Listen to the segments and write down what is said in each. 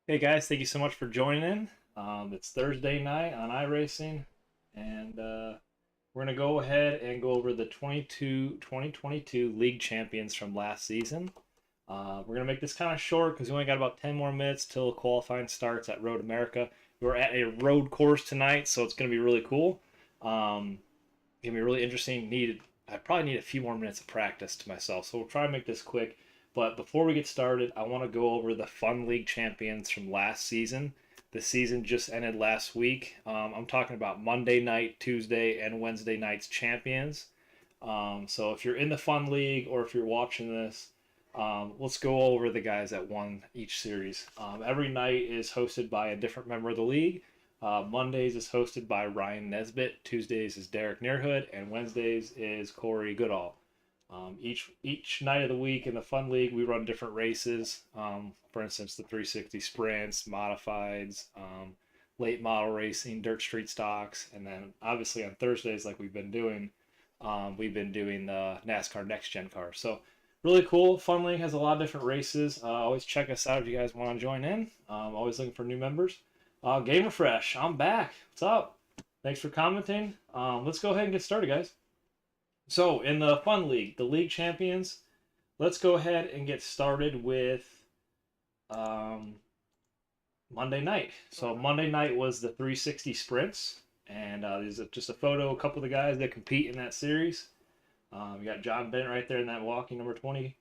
Hey guys, thank you so much for joining in. It's Thursday night on iRacing, and we're going to go ahead and go over the 2022 league champions from last season. We're going to make this kind of short because we only got about 10 more minutes till qualifying starts at Road America. We're at a road course tonight, so it's going to be really cool. Going to be really interesting. I probably need a few more minutes of practice to myself, so we'll try to make this quick. But before we get started, I want to go over the F.U.N League champions from last season. The season just ended last week. I'm talking about Monday night, Tuesday, and Wednesday night's champions. So if you're in the F.U.N League or if you're watching this, let's go over the guys that won each series. Every night is hosted by a different member of the league. Mondays is hosted by Ryan Nesbitt, Tuesdays is Derek Nearhood, and Wednesdays is Corey Goodall. Each night of the week in the F.U.N League, we run different races. For instance, the 360 sprints, modifieds, late model racing, dirt street stocks, and then obviously on Thursdays, like we've been doing the NASCAR Next Gen cars. So really cool. F.U.N League has a lot of different races. Always check us out if you guys want to join in. Always looking for new members. Game Refresh, I'm back. What's up? Thanks for commenting. Let's go ahead and get started, guys. So, in the F.U.N League, the league champions, let's go ahead and get started with um, Monday night. So, Monday night was the 360 sprints, and there's just a photo, a couple of the guys that compete in that series. You got John Bennett right there in that walking number 20.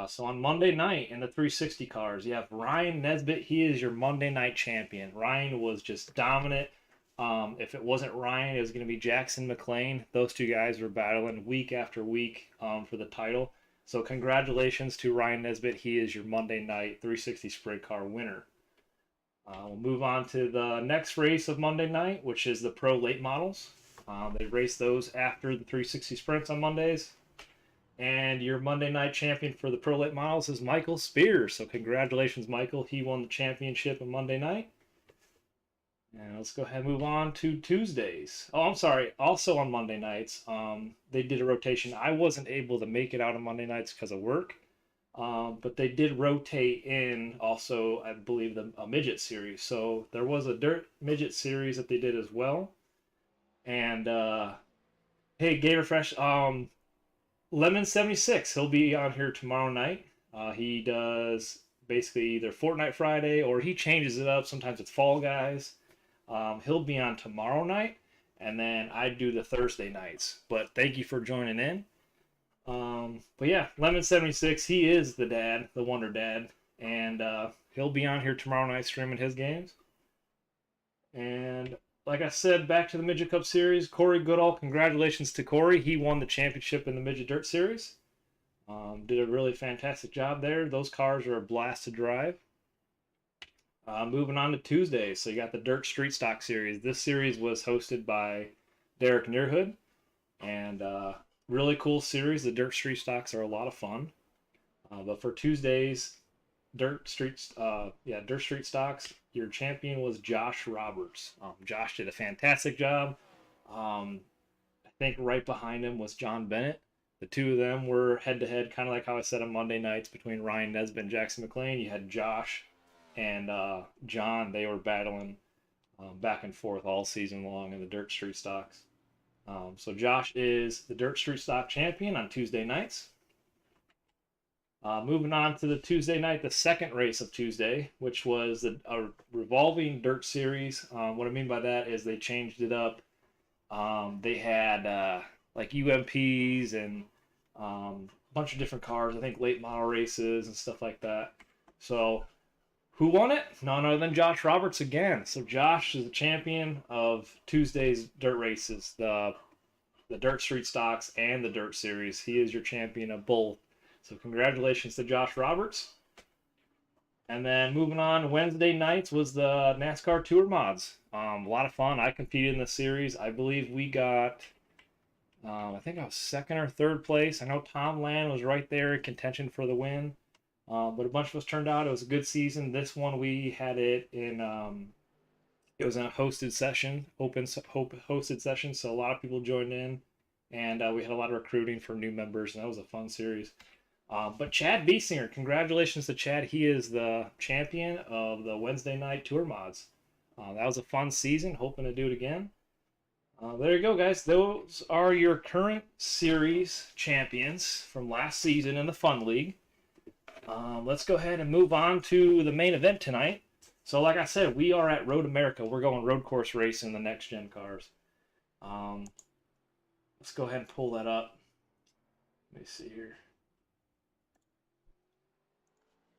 So on Monday night in the 360 cars, you have Ryan Nesbitt. He is your Monday night champion. Ryan was just dominant. If it wasn't Ryan, it was going to be Jackson McLean. Those two guys were battling week after week for the title. So congratulations to Ryan Nesbitt. He is your Monday night 360 sprint car winner. We'll move on to the next race of Monday night, which is the Pro Late Models. They race those after the 360 sprints on Mondays. And your Monday night champion for the Pro Late Models is Michael Spears. So congratulations, Michael. He won the championship on Monday night. And let's go ahead and move on to Tuesdays. Oh, I'm sorry. Also on Monday nights, they did a rotation. I wasn't able to make it out on Monday nights because of work. But they did rotate in also, I believe, a midget series. So there was a dirt midget series that they did as well. And hey, Gator Fresh, Lemon 76, he'll be on here tomorrow night. He does basically either Fortnite Friday or he changes it up. Sometimes it's Fall Guys. He'll be on tomorrow night, and then I do the Thursday nights. But thank you for joining in. But yeah, Lemon 76, he is the dad, the Wonder Dad, and he'll be on here tomorrow night streaming his games. And like I said, back to the Midget Cup Series, Corey Goodall. Congratulations to Corey. He won the championship in the Midget Dirt Series. Did a really fantastic job there. Those cars are a blast to drive. Moving on to Tuesday, so you got the Dirt Street Stock Series. This series was hosted by Derek Nearhood, and really cool series. The Dirt Street Stocks are a lot of fun. But for Tuesdays, Dirt Street Stocks, your champion was Josh Roberts. Josh did a fantastic job. I think right behind him was John Bennett. The two of them were head to head, kind of like how I said on Monday nights between Ryan Nesbitt and Jackson McLean. You had Josh and John. They were battling back and forth all season long in the Dirt Street Stocks. So Josh is the Dirt Street Stock champion on Tuesday nights. Moving on to the Tuesday night, the second race of Tuesday, which was a revolving dirt series. What I mean by that is they changed it up. They had like UMPs and a bunch of different cars. I think late model races and stuff like that. So who won it? None other than Josh Roberts again. So Josh is the champion of Tuesday's dirt races, the Dirt Street Stocks and the Dirt Series. He is your champion of both. So congratulations to Josh Roberts. And then moving on, Wednesday nights was the NASCAR Tour Mods. A lot of fun. I competed in the series. I believe we got, I think I was second or third place. I know Tom Land was right there in contention for the win. But a bunch of us turned out. It was a good season. This one we had it in, it was in a hosted session, hosted session. So a lot of people joined in. And we had a lot of recruiting for new members. And that was a fun series. But Chad Biesinger, congratulations to Chad. He is the champion of the Wednesday night tour mods. That was a fun season. Hoping to do it again. There you go, guys. Those are your current series champions from last season in the Fun League. Let's go ahead and move on to the main event tonight. So, like I said, we are at Road America. We're going road course racing the next gen cars. Let's go ahead and pull that up. Let me see here.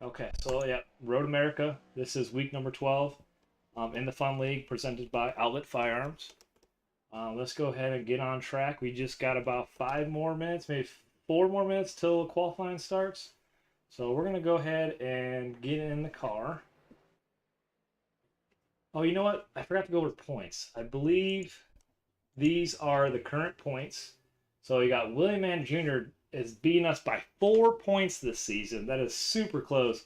Okay, so yeah, Road America. This is week number 12 in the Fun League, presented by Outlet Firearms. Let's go ahead and get on track. We just got about 5 more minutes, maybe 4 more minutes till qualifying starts. So we're going to go ahead and get in the car. Oh, you know what? I forgot to go over points. I believe these are the current points. So you got William Mann Jr. is beating us by 4 points this season. That is super close.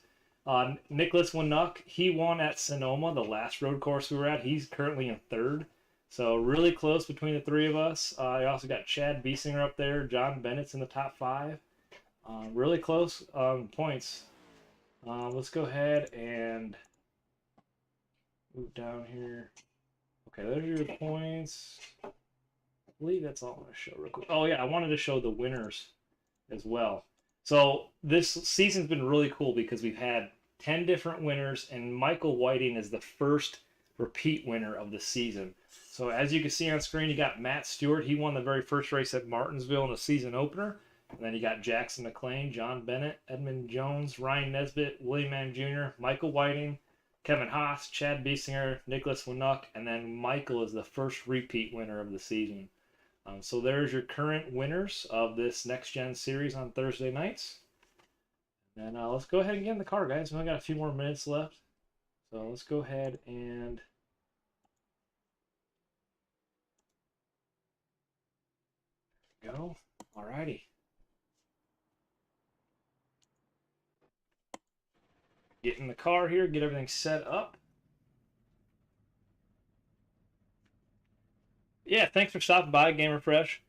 Nicholas Winuk, he won at Sonoma, the last road course we were at. He's currently in 3rd. So really close between the 3 of us. I also got Chad Biesinger up there. John Bennett's in the top 5. Really close points. Let's go ahead and move down here. Okay, those are your points. I believe that's all I'm going to show real quick. Oh yeah, I wanted to show the winners as well. So this season's been really cool because we've had 10 different winners, and Michael Whiting is the first repeat winner of the season. So as you can see on screen, you got Matt Stewart. He won the very first race at Martinsville in the season opener. And then you got Jackson McLean, John Bennett, Edmund Jones, Ryan Nesbitt, William Mann Jr., Michael Whiting, Kevin Haas, Chad Biesinger, Nicholas Winuk, and then Michael is the first repeat winner of the season. So there's your current winners of this Next Gen series on Thursday nights. And let's go ahead and get in the car, guys. We only got a few more minutes left. So let's go ahead and go. Alrighty. Get in the car here, get everything set up. Yeah, thanks for stopping by, Gamer Fresh.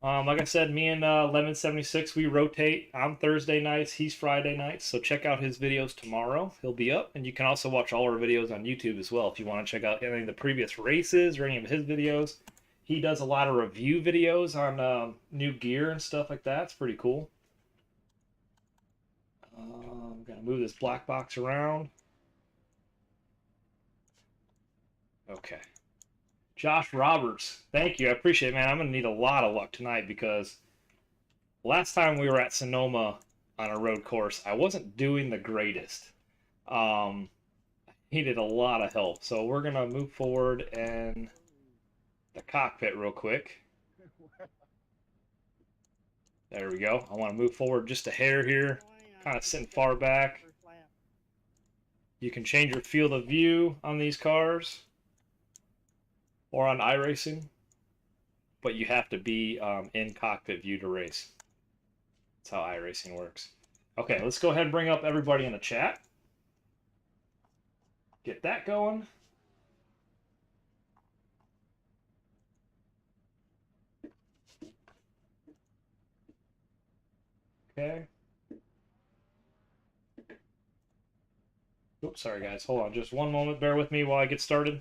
Like I said, me and Lemon76, we rotate. I'm Thursday nights, he's Friday nights, so check out his videos tomorrow. He'll be up, and you can also watch all our videos on YouTube as well if you want to check out any of the previous races or any of his videos. He does a lot of review videos on new gear and stuff like that. It's pretty cool. I'm going to move this black box around. Okay. Josh Roberts, thank you. I appreciate it, man. I'm going to need a lot of luck tonight because last time we were at Sonoma on a road course, I wasn't doing the greatest. Needed a lot of help. So we're going to move forward in the cockpit real quick. There we go. I want to move forward just a hair here. Kind of sitting far back. You can change your field of view on these cars or on iRacing, but you have to be in cockpit view to race. That's how iRacing works. Okay, let's go ahead and bring up everybody in the chat. Get that going. Okay. Oops, sorry guys. Hold on just one moment. Bear with me while I get started.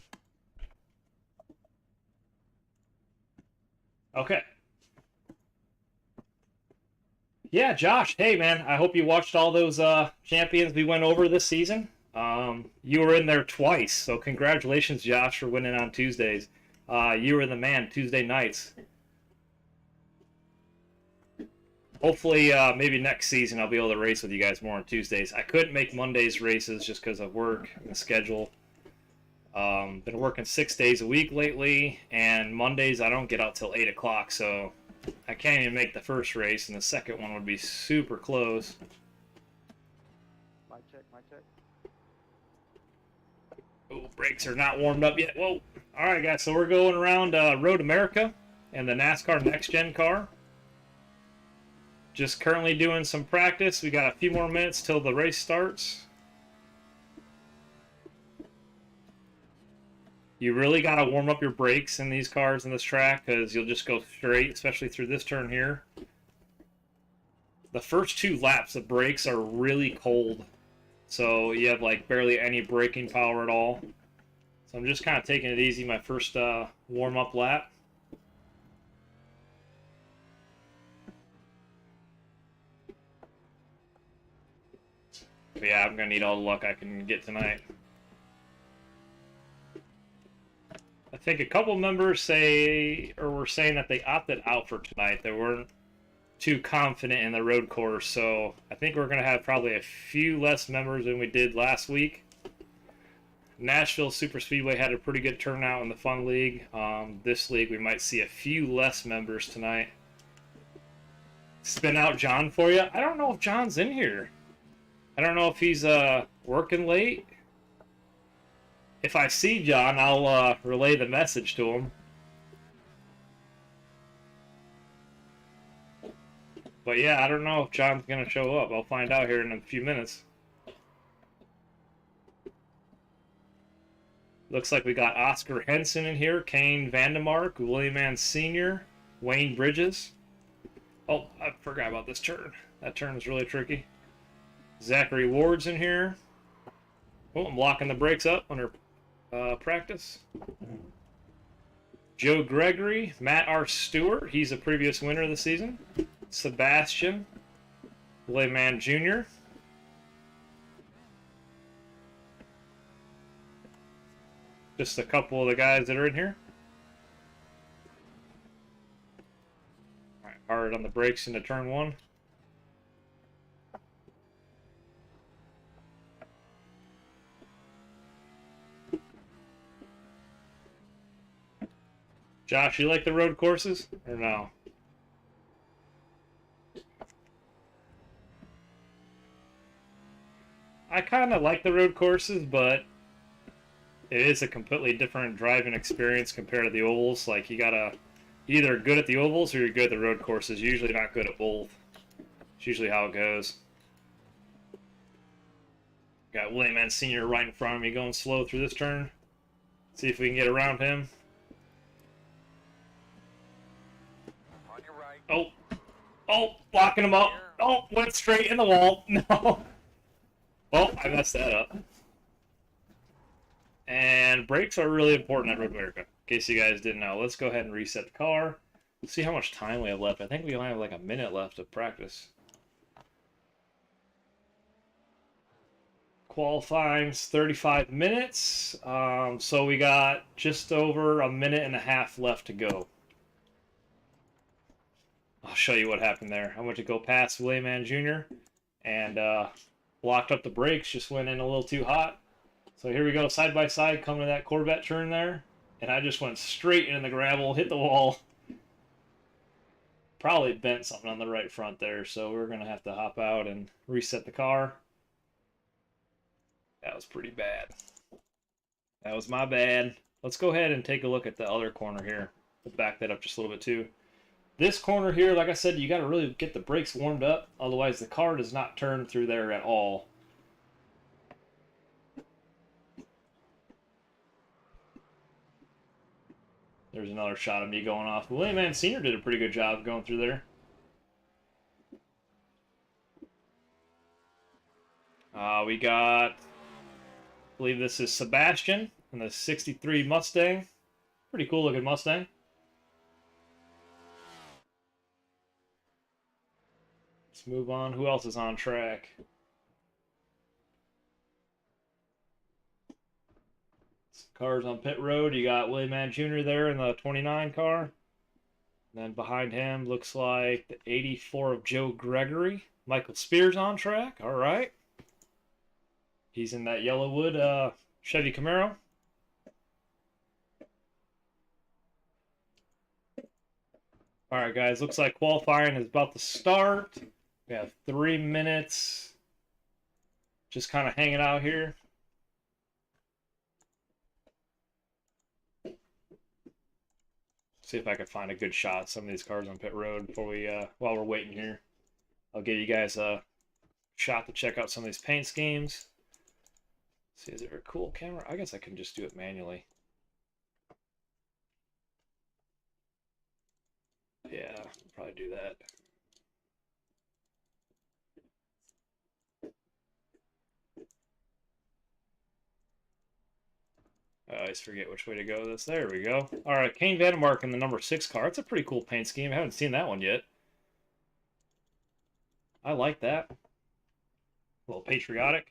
Okay. Yeah, Josh. Hey, man. I hope you watched all those champions we went over this season. You were in there twice, so congratulations, Josh, for winning on Tuesdays. You were the man Tuesday nights. Hopefully, maybe next season I'll be able to race with you guys more on Tuesdays. I couldn't make Mondays races just because of work and the schedule. Been working 6 days a week lately, and Mondays I don't get out till 8 o'clock, so I can't even make the first race, and the second one would be super close. Mic check, mic check. Oh, brakes are not warmed up yet. Whoa. All right, guys, so we're going around Road America and the NASCAR Next Gen car. Just currently doing some practice. We got a few more minutes till the race starts. You really got to warm up your brakes in these cars in this track because you'll just go straight, especially through this turn here. the first 2 laps, the brakes are really cold. So you have like barely any braking power at all. So I'm just kind of taking it easy my first warm-up lap. But yeah, I'm going to need all the luck I can get tonight. I think a couple members were saying that they opted out for tonight. They weren't too confident in the road course, so I think we're going to have probably a few less members than we did last week. Nashville Super Speedway had a pretty good turnout in the Fun League. This league, we might see a few less members tonight. Spin out John for you. I don't know if John's in here. I don't know if he's working late. If I see John, I'll relay the message to him. But yeah, I don't know if John's going to show up. I'll find out here in a few minutes. Looks like we got Oscar Henson in here, Kane Vandemark, William Mann Sr., Wayne Bridges. Oh, I forgot about this turn. That turn is really tricky. Zachary Ward's in here. Oh, I'm locking the brakes up under practice. Joe Gregory, Matt R. Stewart. He's a previous winner of the season. Sebastian, William Mann Jr. Just a couple of the guys that are in here. All right, hard on the brakes into turn 1. Josh, you like the road courses or no? I kind of like the road courses, but it is a completely different driving experience compared to the ovals. Like, you gotta either good at the ovals or you're good at the road courses. You're usually not good at both. It's usually how it goes. Got William Mann Sr. right in front of me going slow through this turn. See if we can get around him. On your right. Oh, oh, blocking him up. Oh, went straight in the wall. No. Well, I messed that up. And brakes are really important at Road America, in case you guys didn't know. Let's go ahead and reset the car. Let's see how much time we have left. I think we only have like a minute left of practice. Qualifying's 35 minutes. So we got just over a minute and a half left to go. I'll show you what happened there. I went to go past William Mann Jr. and blocked up the brakes, just went in a little too hot. So here we go, side by side, coming to that Corvette turn there. And I just went straight into the gravel, hit the wall. Probably bent something on the right front there, so we're going to have to hop out and reset the car. That was pretty bad. That was my bad. Let's go ahead and take a look at the other corner here. We'll back that up just a little bit too. This corner here, like I said, you got to really get the brakes warmed up. Otherwise, the car does not turn through there at all. There's another shot of me going off. William Mann Sr. did a pretty good job going through there. We got, I believe this is Sebastian in the 63 Mustang. Pretty cool looking Mustang. Let's move on. Who else is on track? Cars on pit road. You got William Mann Jr. there in the 29 car. And then behind him looks like the 84 of Joe Gregory. Michael Spears on track. All right. He's in that Yellowwood Chevy Camaro. All right, guys. Looks like qualifying is about to start. We have 3 minutes. Just kind of hanging out here. See if I can find a good shot of some of these cars on pit road before we while we're waiting here. I'll give you guys a shot to check out some of these paint schemes. See, is there a cool camera? I guess I can just do it manually. Yeah, I'll probably do that. always forget which way to go this. There we go. All right, Kane Vandermark in the number 6 car. It's a pretty cool paint scheme. I haven't seen that one yet. I like that. A little patriotic.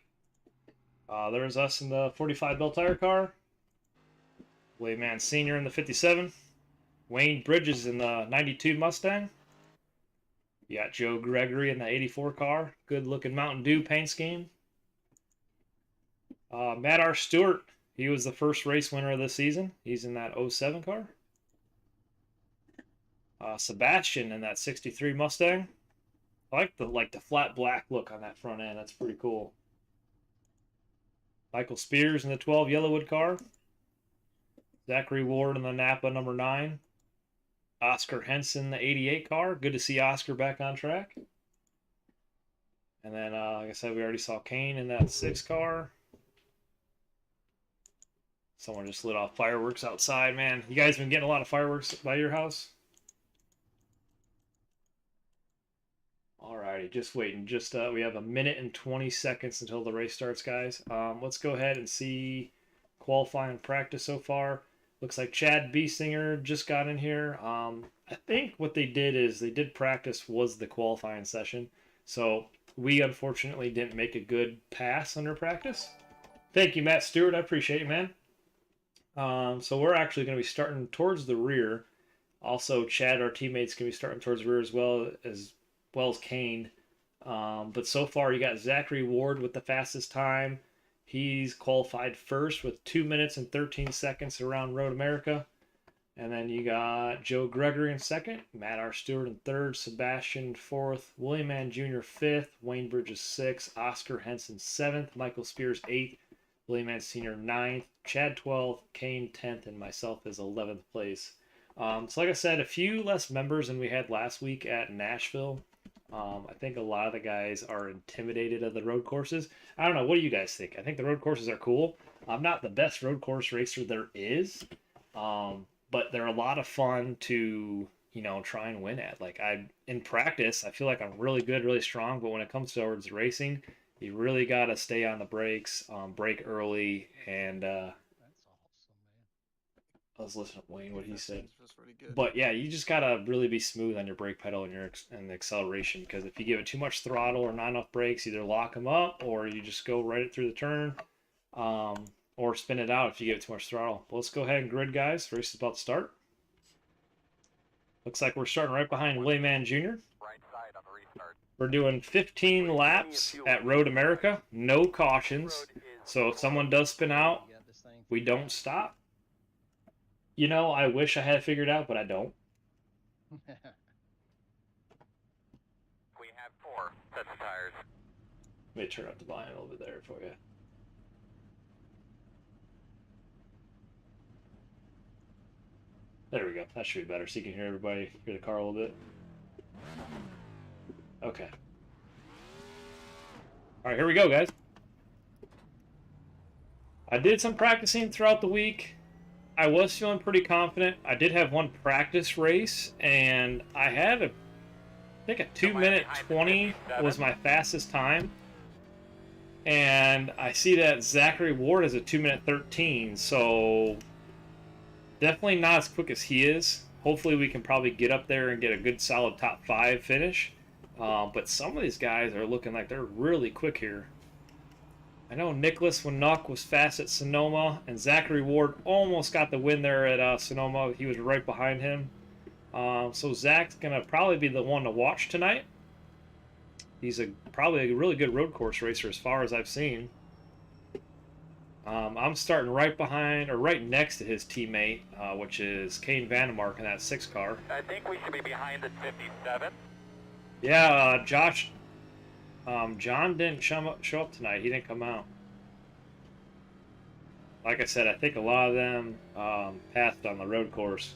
There's us in the 45 Bell Tire car. Wayman Sr. in the 57. Wayne Bridges in the 92 Mustang. You got Joe Gregory in the 84 car. Good looking Mountain Dew paint scheme. Matt R. Stewart. He was the first race winner of the season. He's in that 07 car. Sebastian in that 63 Mustang. I like the flat black look on that front end. That's pretty cool. Michael Spears in the 12 Yellowwood car. Zachary Ward in the Napa number 9. Oscar Henson, the 88 car. Good to see Oscar back on track. And then, like I said, we already saw Kane in that 6 car. Someone just lit off fireworks outside, man. You guys been getting a lot of fireworks by your house? Alrighty, just waiting. We have 1 minute and 20 seconds until the race starts, guys. Let's go ahead and see qualifying practice so far. Looks like Chad Biesinger just got in here. I think what they did is they did practice was the qualifying session. So we unfortunately didn't make a good pass under practice. Thank you, Matt Stewart. I appreciate you, man. So we're actually going to be starting towards the rear. Also, Chad, our teammate's going to be starting towards the rear as well as Kane. But so far, you got Zachary Ward with the fastest time. He's qualified first with 2 minutes and 13 seconds around Road America. And then you got Joe Gregory in second, Matt R. Stewart in third, Sebastian fourth, William Mann Jr. fifth, Wayne Bridges sixth, Oscar Henson seventh, Michael Spears eighth, William Mann Sr. 9th, Chad 12th, Kane 10th, and myself is 11th place. So like I said, a few less members than we had last week at Nashville. I think a lot of the guys are intimidated of the road courses. I don't know. What do you guys think? I think the road courses are cool. I'm not the best road course racer there is, but they're a lot of fun to, try and win at. Like in practice, I feel like I'm really good, really strong, but when it comes towards racing, you really got to stay on the brakes, brake early, and That's awesome, man. I was listening to Wayne, what he said. That's pretty good. But yeah, you just gotta really be smooth on your brake pedal and the acceleration, because if you give it too much throttle or not enough brakes, either lock them up or you just go right through the turn, or spin it out if you give it too much throttle. But let's go ahead and grid, guys. Race is about to start. Looks like we're starting right behind William Mann Jr. Right side on the restart. We're doing 15 laps at Road America, no cautions. So if someone does spin out, You got this thing we don't stop. I wish I had it figured out, but I don't. We have 4 sets of tires. Let me turn up the volume a little bit there for you. There we go. That should be better, so you can hear everybody, hear the car a little bit. Okay. All right, here we go, guys. I did some practicing throughout the week. I was feeling pretty confident. I did have one practice race, and I had I think a 2-minute 20 was my fastest time. And I see that Zachary Ward is a 2-minute 13, so definitely not as quick as he is. Hopefully we can probably get up there and get a good solid top 5 finish. But some of these guys are looking like they're really quick here. I know Nicholas Winnock was fast at Sonoma, and Zachary Ward almost got the win there at Sonoma. He was right behind him. So Zach's going to probably be the one to watch tonight. He's probably a really good road course racer as far as I've seen. I'm starting right behind, or right next to his teammate, which is Kane Vandermark in that 6 car. I think we should be behind at 57. Yeah, Josh... John didn't show up tonight. He didn't come out. Like I said, I think a lot of them passed on the road course.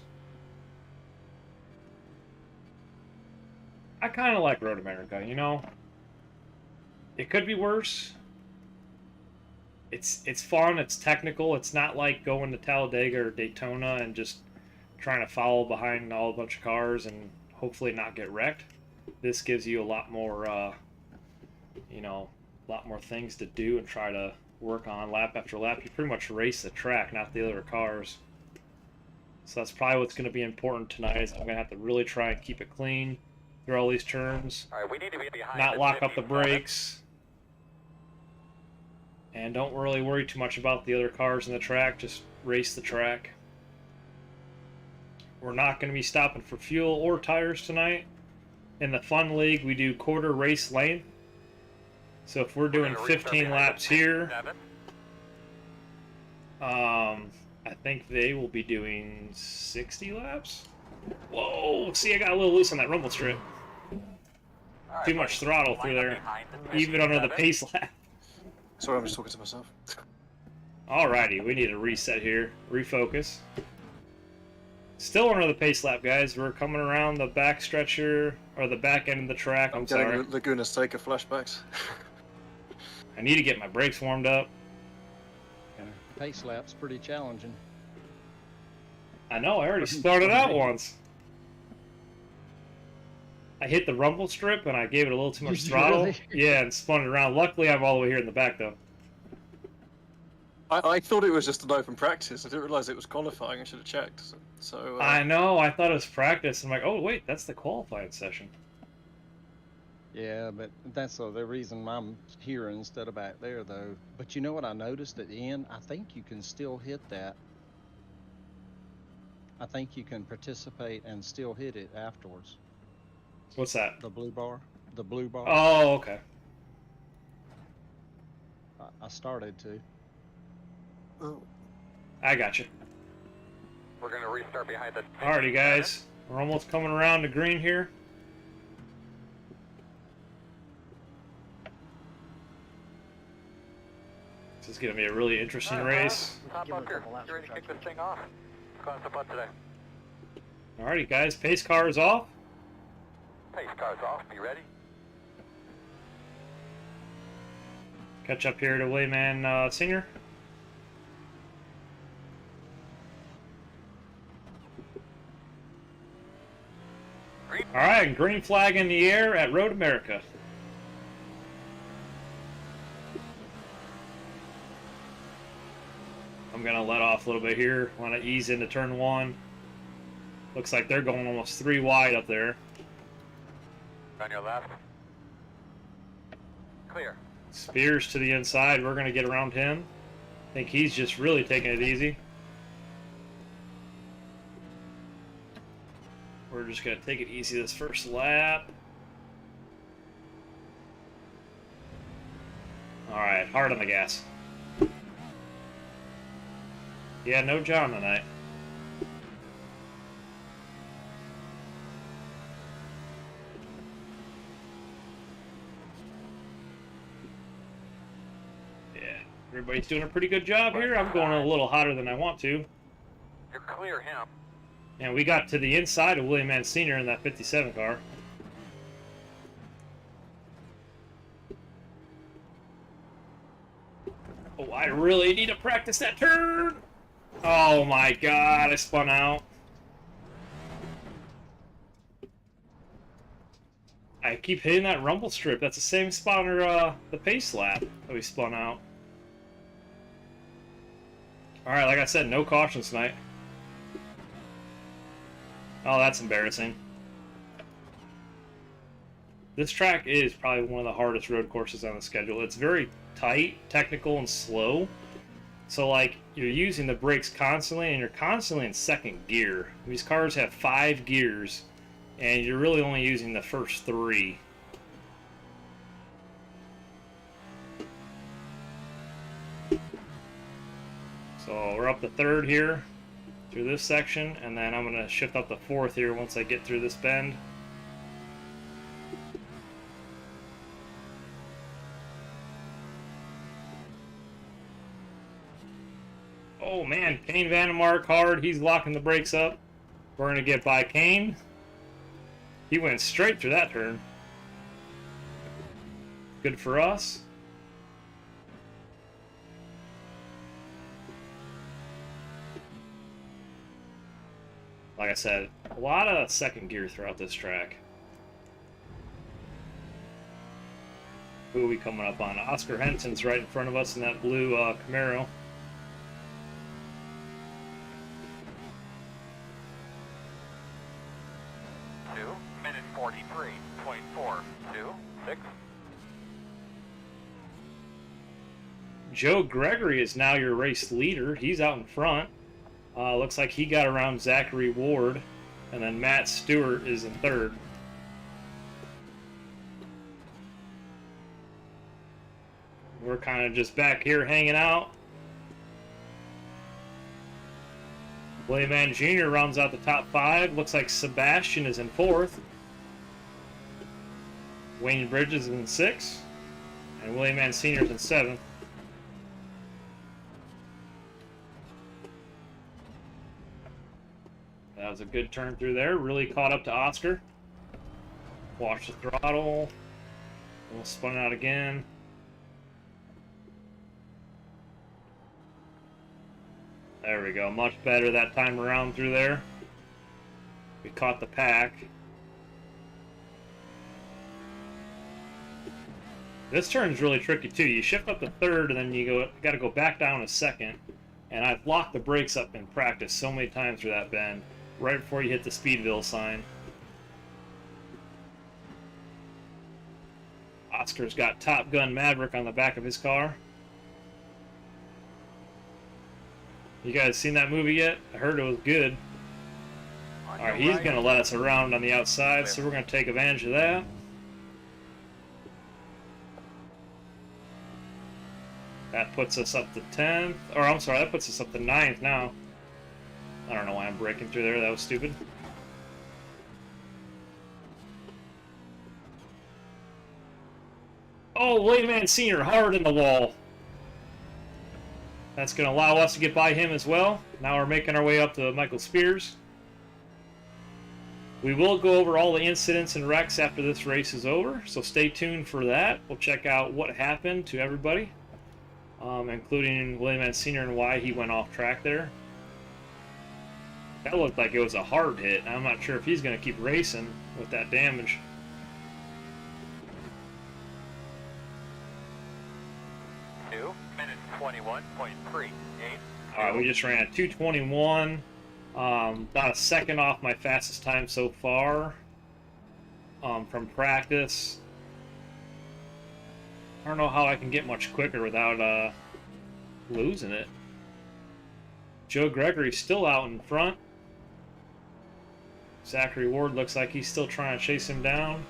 I kind of like Road America, It could be worse. It's fun. It's technical. It's not like going to Talladega or Daytona and just trying to follow behind a bunch of cars and hopefully not get wrecked. This gives you a lot more... a lot more things to do and try to work on lap after lap. You pretty much race the track, not the other cars. So that's probably what's going to be important tonight. Is I'm going to have to really try and keep it clean through all these turns. All right, we need to be behind Not the lock up the 57. brakes. And don't really worry too much about the other cars in the track. Just race the track. We're not going to be stopping for fuel or tires tonight. In the F.U.N League, we do quarter race length. So if we're doing We're gonna restart 15 behind laps the here, 57. I think they will be doing 60 laps. Whoa! See, I got a little loose on that rumble strip. All right, Too much buddy. throttle Line through up there, behind the even under the 57. pace lap. Sorry, I'm just talking to myself. Alrighty, we need a reset here. Refocus. Still under the pace lap, guys. We're coming around the back stretcher, or the back end of the track. I'm getting sorry. Laguna Seca flashbacks. I need to get my brakes warmed up. Pace lap's pretty challenging. I know, I already started out once. I hit the rumble strip and I gave it a little too much Did you throttle. really? Yeah, and spun it around. Luckily, I'm all the way here in the back, though. I thought it was just an open practice. I didn't realise it was qualifying. I should have checked. So I know, I thought it was practice. I'm like, oh, wait, that's the qualifying session. Yeah, but that's the reason I'm here instead of back there, though. But you know what I noticed at the end? I think you can still hit that. I think you can participate and still hit it afterwards. What's that? The blue bar. The blue bar. Oh, okay. I started to. Oh. I got you. We're gonna restart behind the 57. Alrighty, guys. We're almost coming around to green here. This is going to be a really interesting race. Top up here. You ready to kick this thing off? Cross the butt today. Alrighty, guys. Pace car is off. Pace car's off. Be ready. Catch up here to Wayman Senior. Green. Alright, green flag in the air at Road America. I'm going to let off a little bit here. Want to ease into turn one. Looks like they're going almost 3 wide up there. On your left. Clear. Spears to the inside. We're going to get around him. I think he's just really taking it easy. We're just going to take it easy this first lap. Alright, hard on the gas. Yeah, no John tonight. Yeah, everybody's doing a pretty good job here. I'm going a little hotter than I want to. You're clear him. And we got to the inside of William Mann Sr. in that 57 car. Oh, I really need to practice that turn! Oh my god, I spun out. I keep hitting that rumble strip. That's the same spot under the pace lap that we spun out. Alright, like I said, no cautions tonight. Oh, that's embarrassing. This track is probably one of the hardest road courses on the schedule. It's very tight, technical, and slow. So, like, you're using the brakes constantly, and you're constantly in second gear. These cars have 5 gears, and you're really only using the first 3. So, we're up to 3rd here through this section, and then I'm going to shift up to 4th here once I get through this bend. Oh man, Kane Vandemark hard. He's locking the brakes up. We're going to get by Kane. He went straight through that turn. Good for us. Like I said, a lot of second gear throughout this track. Who are we coming up on? Oscar Henson's right in front of us in that blue Camaro. Minute 43.426. Joe Gregory is now your race leader. He's out in front. Looks like he got around Zachary Ward. And then Matt Stewart is in third. We're kind of just back here hanging out. William Mann Jr. rounds out the top 5. Looks like Sebastian is in 4th. Wayne Bridges is in 6th. And William Mann Sr. is in 7th. That was a good turn through there. Really caught up to Oscar. Watch the throttle. We'll spun out again. There we go. Much better that time around through there. We caught the pack. This turn's really tricky too. You shift up to 3rd and then you got to go back down to 2nd. And I've locked the brakes up in practice so many times for that bend. Right before you hit the Speedville sign. Oscar's got Top Gun Maverick on the back of his car. You guys seen that movie yet? I heard it was good. Alright, he's going to let us around on the outside, so we're going to take advantage of that. That puts us up to 10th. Or, I'm sorry, that puts us up to 9th now. I don't know why I'm breaking through there. That was stupid. Oh, William Mann Sr. hard in the wall. That's going to allow us to get by him as well. Now we're making our way up to Michael Spears. We will go over all the incidents and wrecks after this race is over, so stay tuned for that. We'll check out what happened to everybody, including William Mann Sr. and why he went off track there. That looked like it was a hard hit. I'm not sure if he's going to keep racing with that damage. Minute 21.38. Alright, we just ran a 2:21. About a second off my fastest time so far from practice. I don't know how I can get much quicker without losing it. Joe Gregory's still out in front. Zachary Ward looks like he's still trying to chase him down.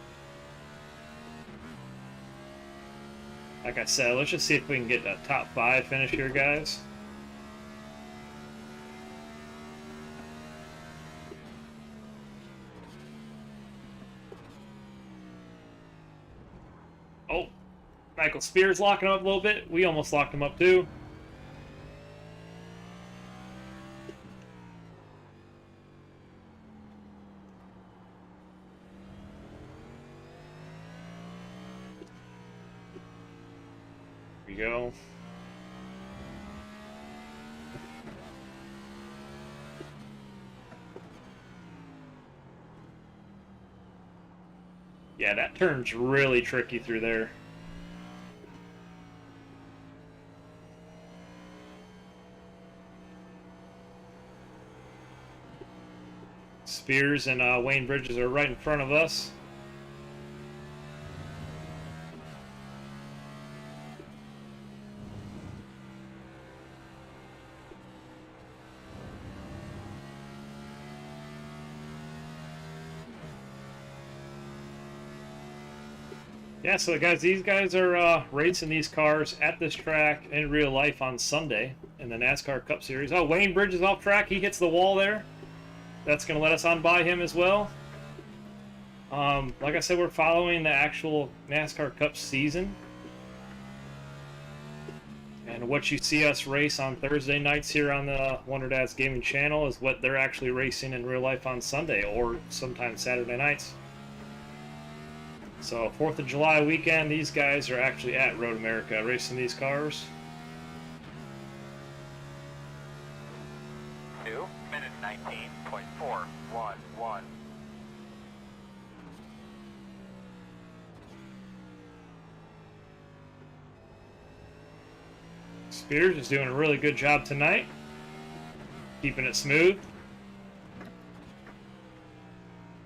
Like I said, let's just see if we can get a top 5 finish here, guys. Oh, Michael Spears locking him up a little bit. We almost locked him up too. Here we go. Yeah, that turn's really tricky through there. Spears and Wayne Bridges are right in front of us. Yeah, so guys, these guys are racing these cars at this track in real life on Sunday in the NASCAR Cup Series. Oh, Wayne Bridges off track. He hits the wall there. That's going to let us on by him as well. Like I said, we're following the actual NASCAR Cup season. And what you see us race on Thursday nights here on the WonderDads Gaming channel is what they're actually racing in real life on Sunday or sometimes Saturday nights. So 4th of July weekend, these guys are actually at Road America racing these cars. 2 minute 19.411. Spears is doing a really good job tonight. Keeping it smooth.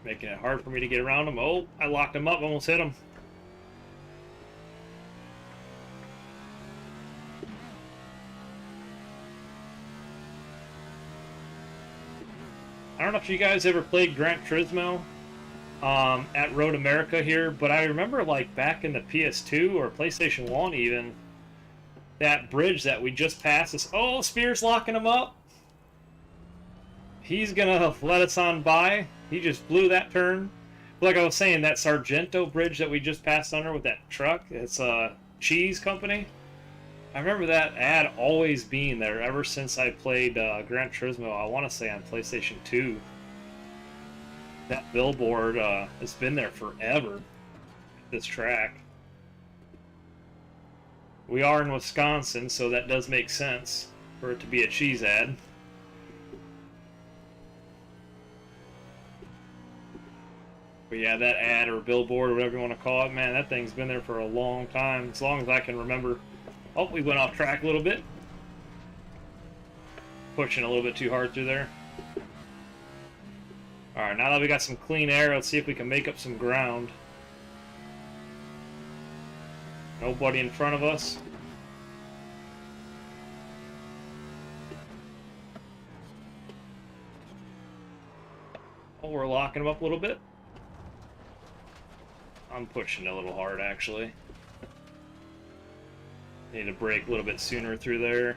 Making it hard for me to get around him. Oh, I locked him up, almost hit him. I don't know if you guys ever played Gran Turismo at Road America here, but I remember like back in the PS2 or PlayStation 1 even, that bridge that we just passed is, oh, Spears locking him up. He's gonna let us on by. He just blew that turn. Like I was saying, that Sargento bridge that we just passed under with that truck, it's a cheese company. I remember that ad always being there ever since I played Gran Turismo, I want to say on PlayStation 2. That billboard has been there forever at this track. We are in Wisconsin, so that does make sense for it to be a cheese ad. But yeah, that ad or billboard or whatever you want to call it, man, that thing's been there for a long time, as long as I can remember. Oh, we went off track a little bit. Pushing a little bit too hard through there. Alright, now that we got some clean air, let's see if we can make up some ground. Nobody in front of us. Oh, we're locking them up a little bit. I'm pushing a little hard, actually. Need to brake a little bit sooner through there.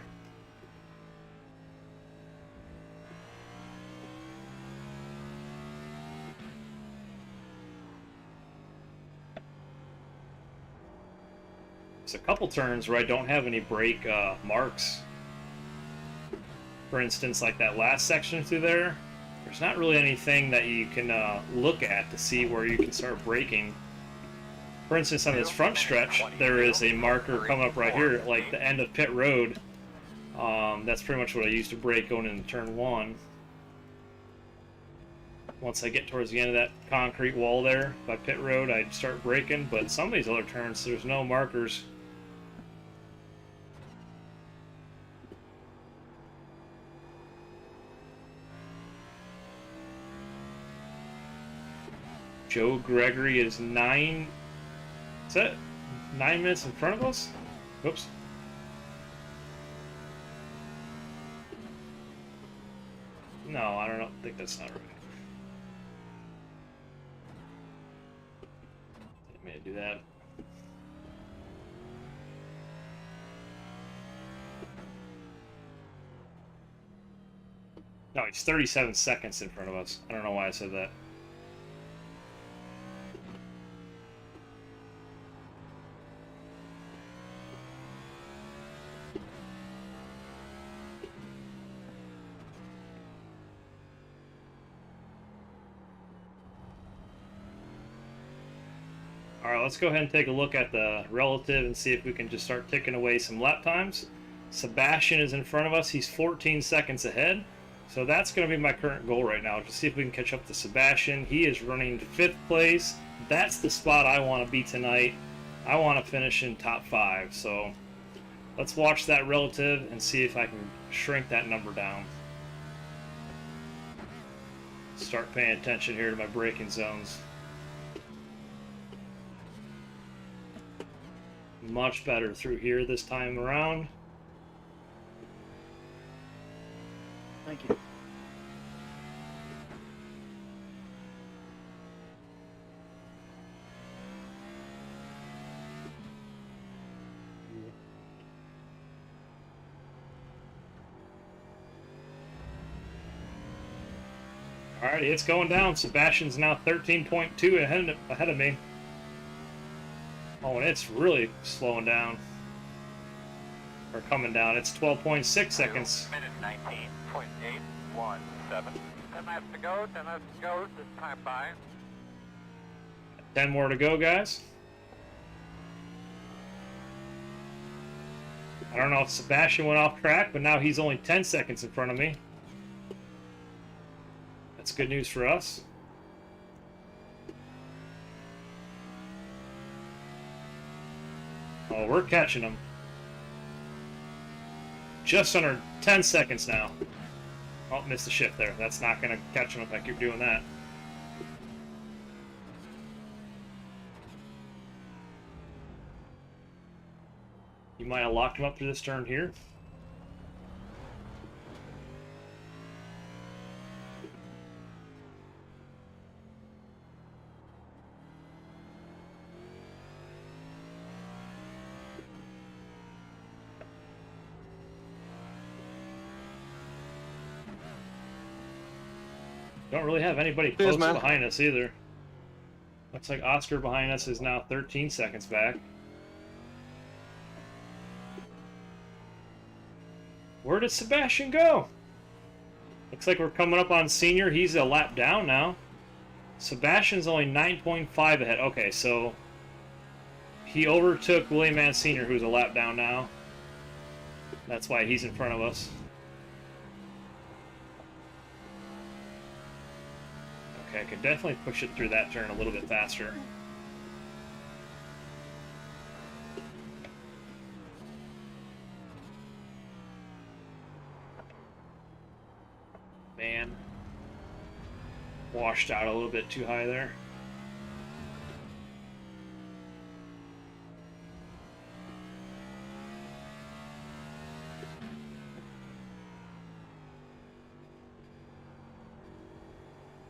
There's a couple turns where I don't have any brake marks. For instance, like that last section through there, there's not really anything that you can look at to see where you can start braking. For instance, on this front stretch, there is a marker coming up right here, like the end of pit road. That's pretty much what I used to brake going into turn 1. Once I get towards the end of that concrete wall there by pit road, I'd start braking, but some of these other turns, there's no markers. Joe Gregory is 9... Is that 9 minutes in front of us? Oops. No, I don't think that's not right. Didn't mean to do that. No, it's 37 seconds in front of us. I don't know why I said that. Alright, let's go ahead and take a look at the relative and see if we can just start ticking away some lap times. Sebastian is in front of us. He's 14 seconds ahead. So that's going to be my current goal right now, to see if we can catch up to Sebastian. He is running 5th place. That's the spot I want to be tonight. I want to finish in top 5. So let's watch that relative and see if I can shrink that number down. Start paying attention here to my braking zones. Much better through here this time around. Thank you. Alrighty, it's going down. Sebastian's now 13.2 ahead of me. Oh, and it's really slowing down. Or coming down. It's 12.6 seconds. Minute 19.817. 10 laps to go, 10 laps to go, this time by. 10 more to go, guys. I don't know if Sebastian went off track, but now he's only 10 seconds in front of me. That's good news for us. Oh, we're catching him. just under 10 seconds now. Oh, missed the shift there. That's not going to catch him if I keep doing that. You might have locked him up through this turn here. Don't really have anybody close behind us either. Looks like Oscar behind us is now 13 seconds back. Where did Sebastian go? Looks like we're coming up on Senior. He's a lap down now. Sebastian's only 9.5 ahead. Okay, so he overtook William Mann Senior, who's a lap down now. That's why he's in front of us. Okay, I could definitely push it through that turn a little bit faster. Man. Washed out a little bit too high there.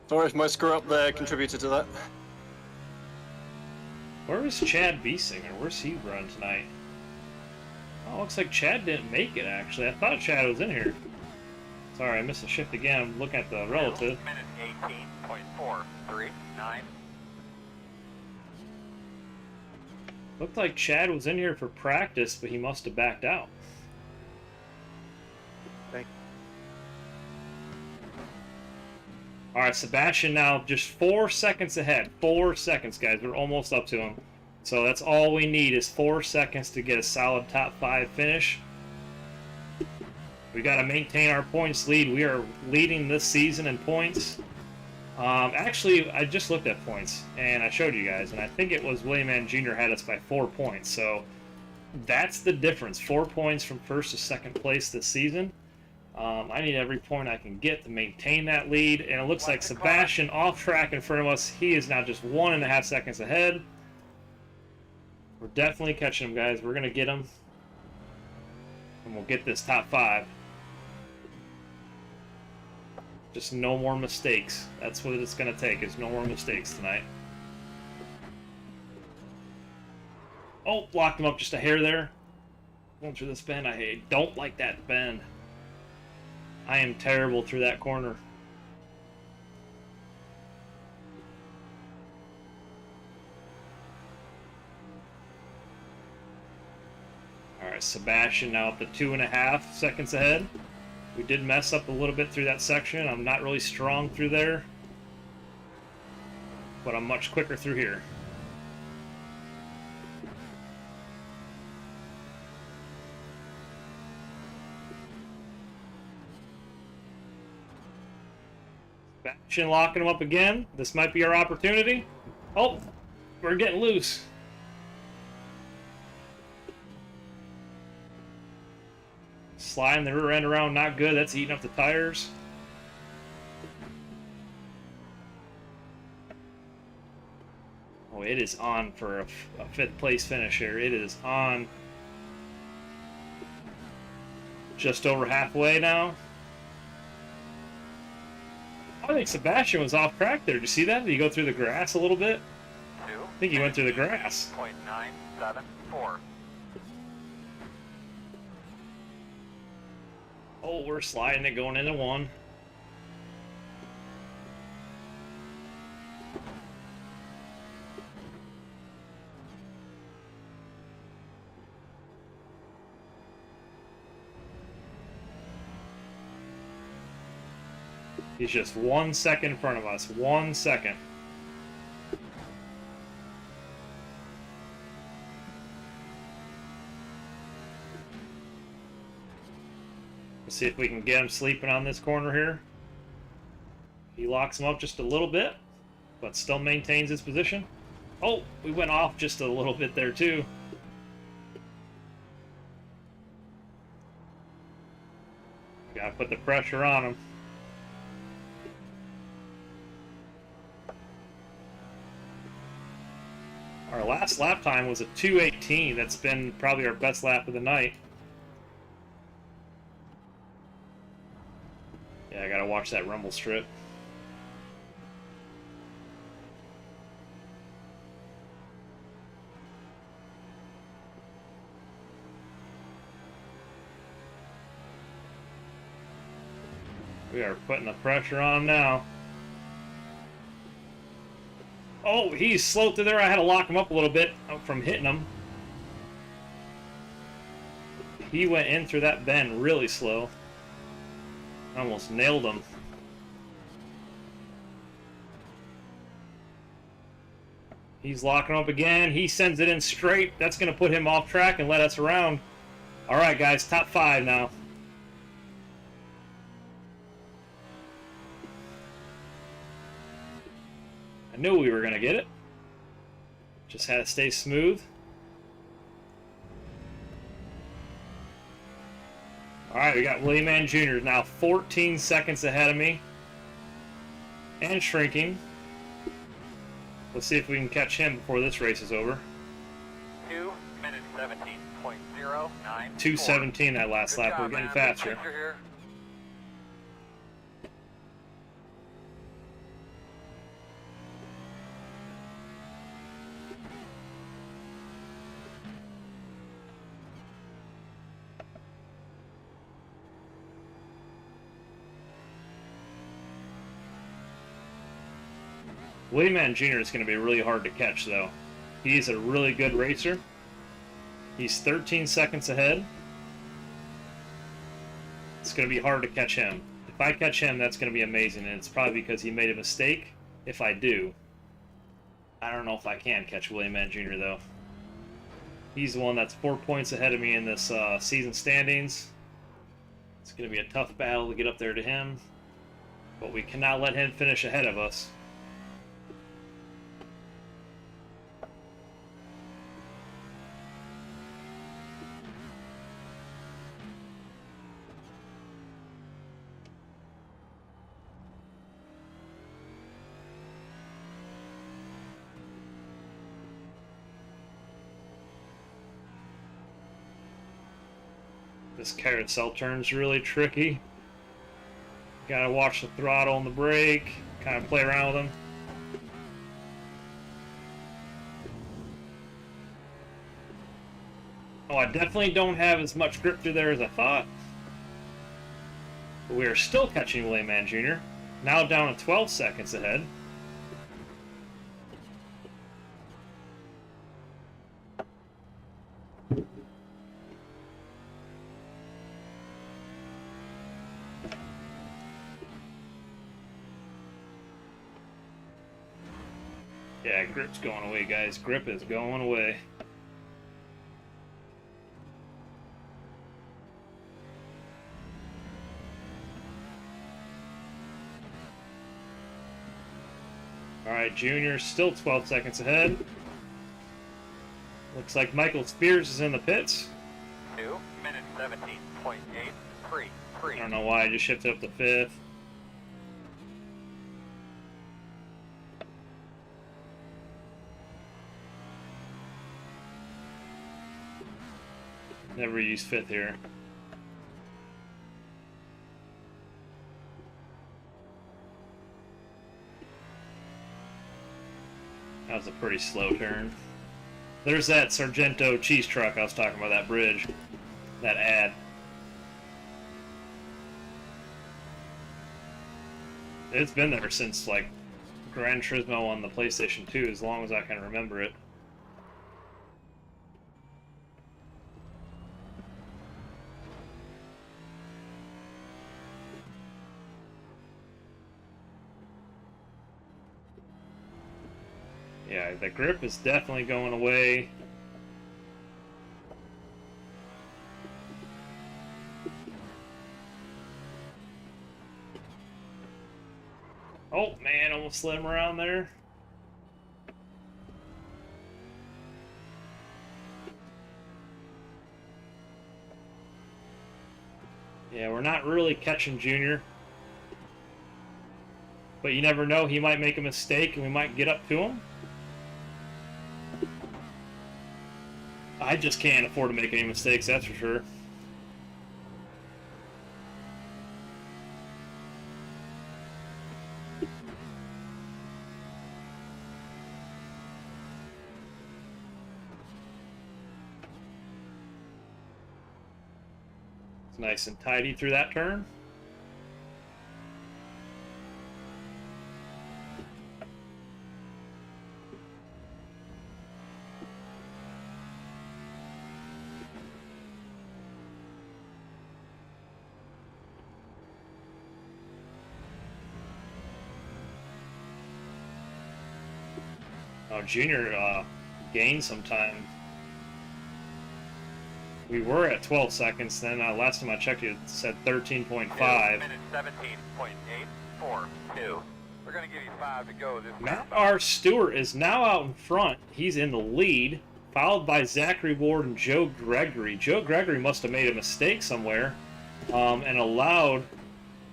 Sorry if my screw up there contributed to that. Where is Chad Biesinger? Where's he run tonight? Oh, looks like Chad didn't make it, actually. I thought Chad was in here. Sorry, I missed the shift again. I'm looking at the relative. Minute 18.439. Looked like Chad was in here for practice, but he must have backed out. Alright, Sebastian now just 4 seconds ahead. 4 seconds, guys. We're almost up to him. So that's all we need is 4 seconds to get a solid top 5 finish. We got to maintain our points lead. We are leading this season in points. Actually, I just looked at points, and I showed you guys, and I think it was William Mann Jr. had us by 4 points. So that's the difference. 4 points from first to second place this season. I need every point I can get to maintain that lead, and it looks like Sebastian off track in front of us. He is now just 1.5 seconds ahead. We're definitely catching him, guys. We're going to get him, and we'll get this top 5. Just no more mistakes. That's what it's going to take, is no more mistakes tonight. Oh, blocked him up just a hair there. Going through this bend. I don't like that bend. I am terrible through that corner. Alright, Sebastian now up to 2.5 seconds ahead. We did mess up a little bit through that section. I'm not really strong through there, but I'm much quicker through here. Sebastian locking him up again. This might be our opportunity. Oh, we're getting loose. Sliding the rear end around, not good. That's eating up the tires. Oh, it is on for a 5th place finish here. It is on. Just over halfway now. I think Sebastian was off track there. Did you see that? Did he go through the grass a little bit? I think he went through the grass. 0.974. Oh, we're sliding it going into 1. He's just 1 second in front of us. 1 second. Let's see if we can get him sleeping on this corner here. He locks him up just a little bit, but still maintains his position. Oh, we went off just a little bit there too. put the pressure on him. Our last lap time was a 2:18. That's been probably our best lap of the night. Yeah, I gotta watch that rumble strip. We are putting the pressure on him now. Oh, he's slow through there. I had to lock him up a little bit from hitting him. He went in through that bend really slow. Almost nailed him. He's locking up again. He sends it in straight. That's going to put him off track and let us around. All right, guys, top 5 now. I knew we were going to get it. Just had to stay smooth. Alright, we got Willie Mann Jr. now 14 seconds ahead of me. And shrinking. Let's see if we can catch him before this race is over. 2 minutes 17.094. 2:17 that last lap. We're getting faster. Willie Mann Jr. is going to be really hard to catch, though. He's a really good racer. He's 13 seconds ahead. It's going to be hard to catch him. If I catch him, that's going to be amazing, and it's probably because he made a mistake. If I do, I don't know if I can catch Willie Mann Jr., though. He's the one that's 4 points ahead of me in this season standings. It's going to be a tough battle to get up there to him, but we cannot let him finish ahead of us. This carousel turn's really tricky. Gotta watch the throttle and the brake, kind of play around with them. Oh, I definitely don't have as much grip through there as I thought. But we are still catching Willie Mann Jr. Now down to 12 seconds ahead. Yeah, grip's going away, guys. Grip is going away. Alright, Junior still 12 seconds ahead. Looks like Michael Spears is in the pits. 2 minutes 17.833. I don't know why I just shifted up to 5th. Never use 5th here. That was a pretty slow turn. There's that Sargento cheese truck I was talking about, that bridge. That ad. It's been there since, like, Gran Turismo on the PlayStation 2, as long as I can remember it. Yeah, the grip is definitely going away. Oh man, almost slid him around there. Yeah, we're not really catching Junior. But you never know, he might make a mistake and we might get up to him. I just can't afford to make any mistakes, that's for sure. It's nice and tidy through that turn. Oh, Junior gained some time. We were at 12 seconds then. Last time I checked, it said 13.5. 2 minutes 17.842. We're going to give you 5 to go. This Matt R. Stewart is now out in front. He's in the lead, followed by Zachary Ward and Joe Gregory. Joe Gregory must have made a mistake somewhere and allowed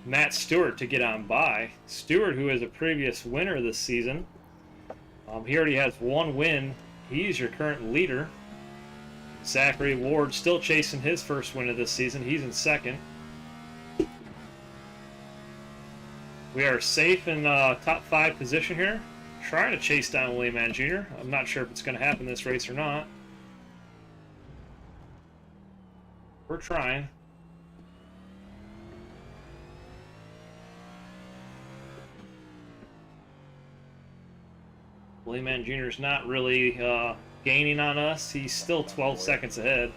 Matt Stewart to get on by. Stewart, who is a previous winner this season, he already has 1 win. He's your current leader. Zachary Ward still chasing his first win of this season. He's in second. We are safe in top 5 position here. Trying to chase down William Mann Jr. I'm not sure if it's going to happen this race or not. We're trying. William Mann Jr. is not really gaining on us. He's still 12 seconds ahead.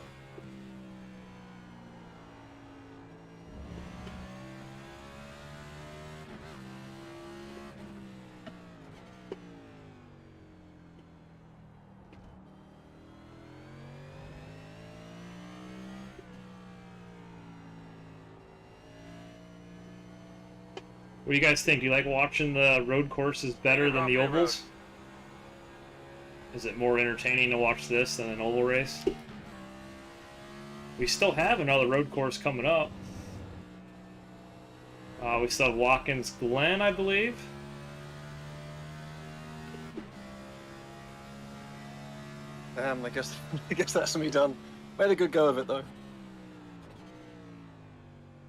What do you guys think? Do you like watching the road courses better than the ovals? Is it more entertaining to watch this than an oval race? We still have another road course coming up. We still have Watkins Glen, I believe. I guess that's me done. Made a good go of it though.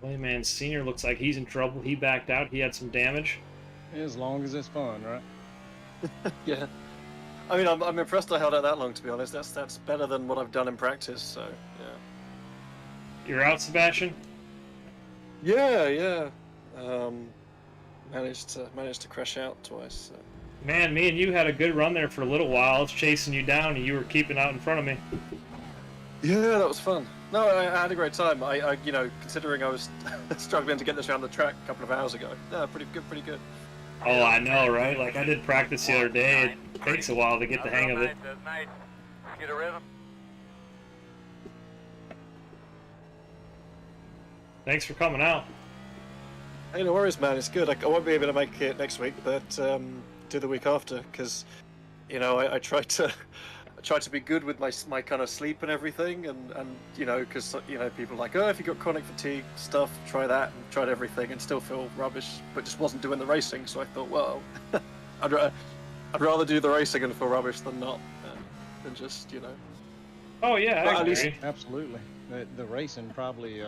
William Mann Sr. looks like he's in trouble. He backed out. He had some damage. As long as it's fun, right? Yeah. I mean, I'm impressed I held out that long, to be honest. That's better than what I've done in practice, so, yeah. You're out, Sebastian? Yeah. Managed to crash out twice, so. Man, me and you had a good run there for a little while. I was chasing you down, and you were keeping out in front of me. Yeah, that was fun. No, I had a great time. I you know, considering I was struggling to get this around the track a couple of hours ago. Yeah, pretty good. Oh, I know, right? Like, I did practice the other day. It takes a while to get the hang of it. Nice. Get a rhythm. Thanks for coming out. Hey, no worries, man. It's good. I won't be able to make it next week, but do the week after, because, you know, I tried to be good with my kind of sleep and everything, and you know, because you know, people are like, oh, if you got chronic fatigue stuff, try that, and tried everything and still feel rubbish, but just wasn't doing the racing. So I thought, well, I'd rather do the racing and feel rubbish than not, than just, you know. Oh yeah, I agree. Absolutely. The racing probably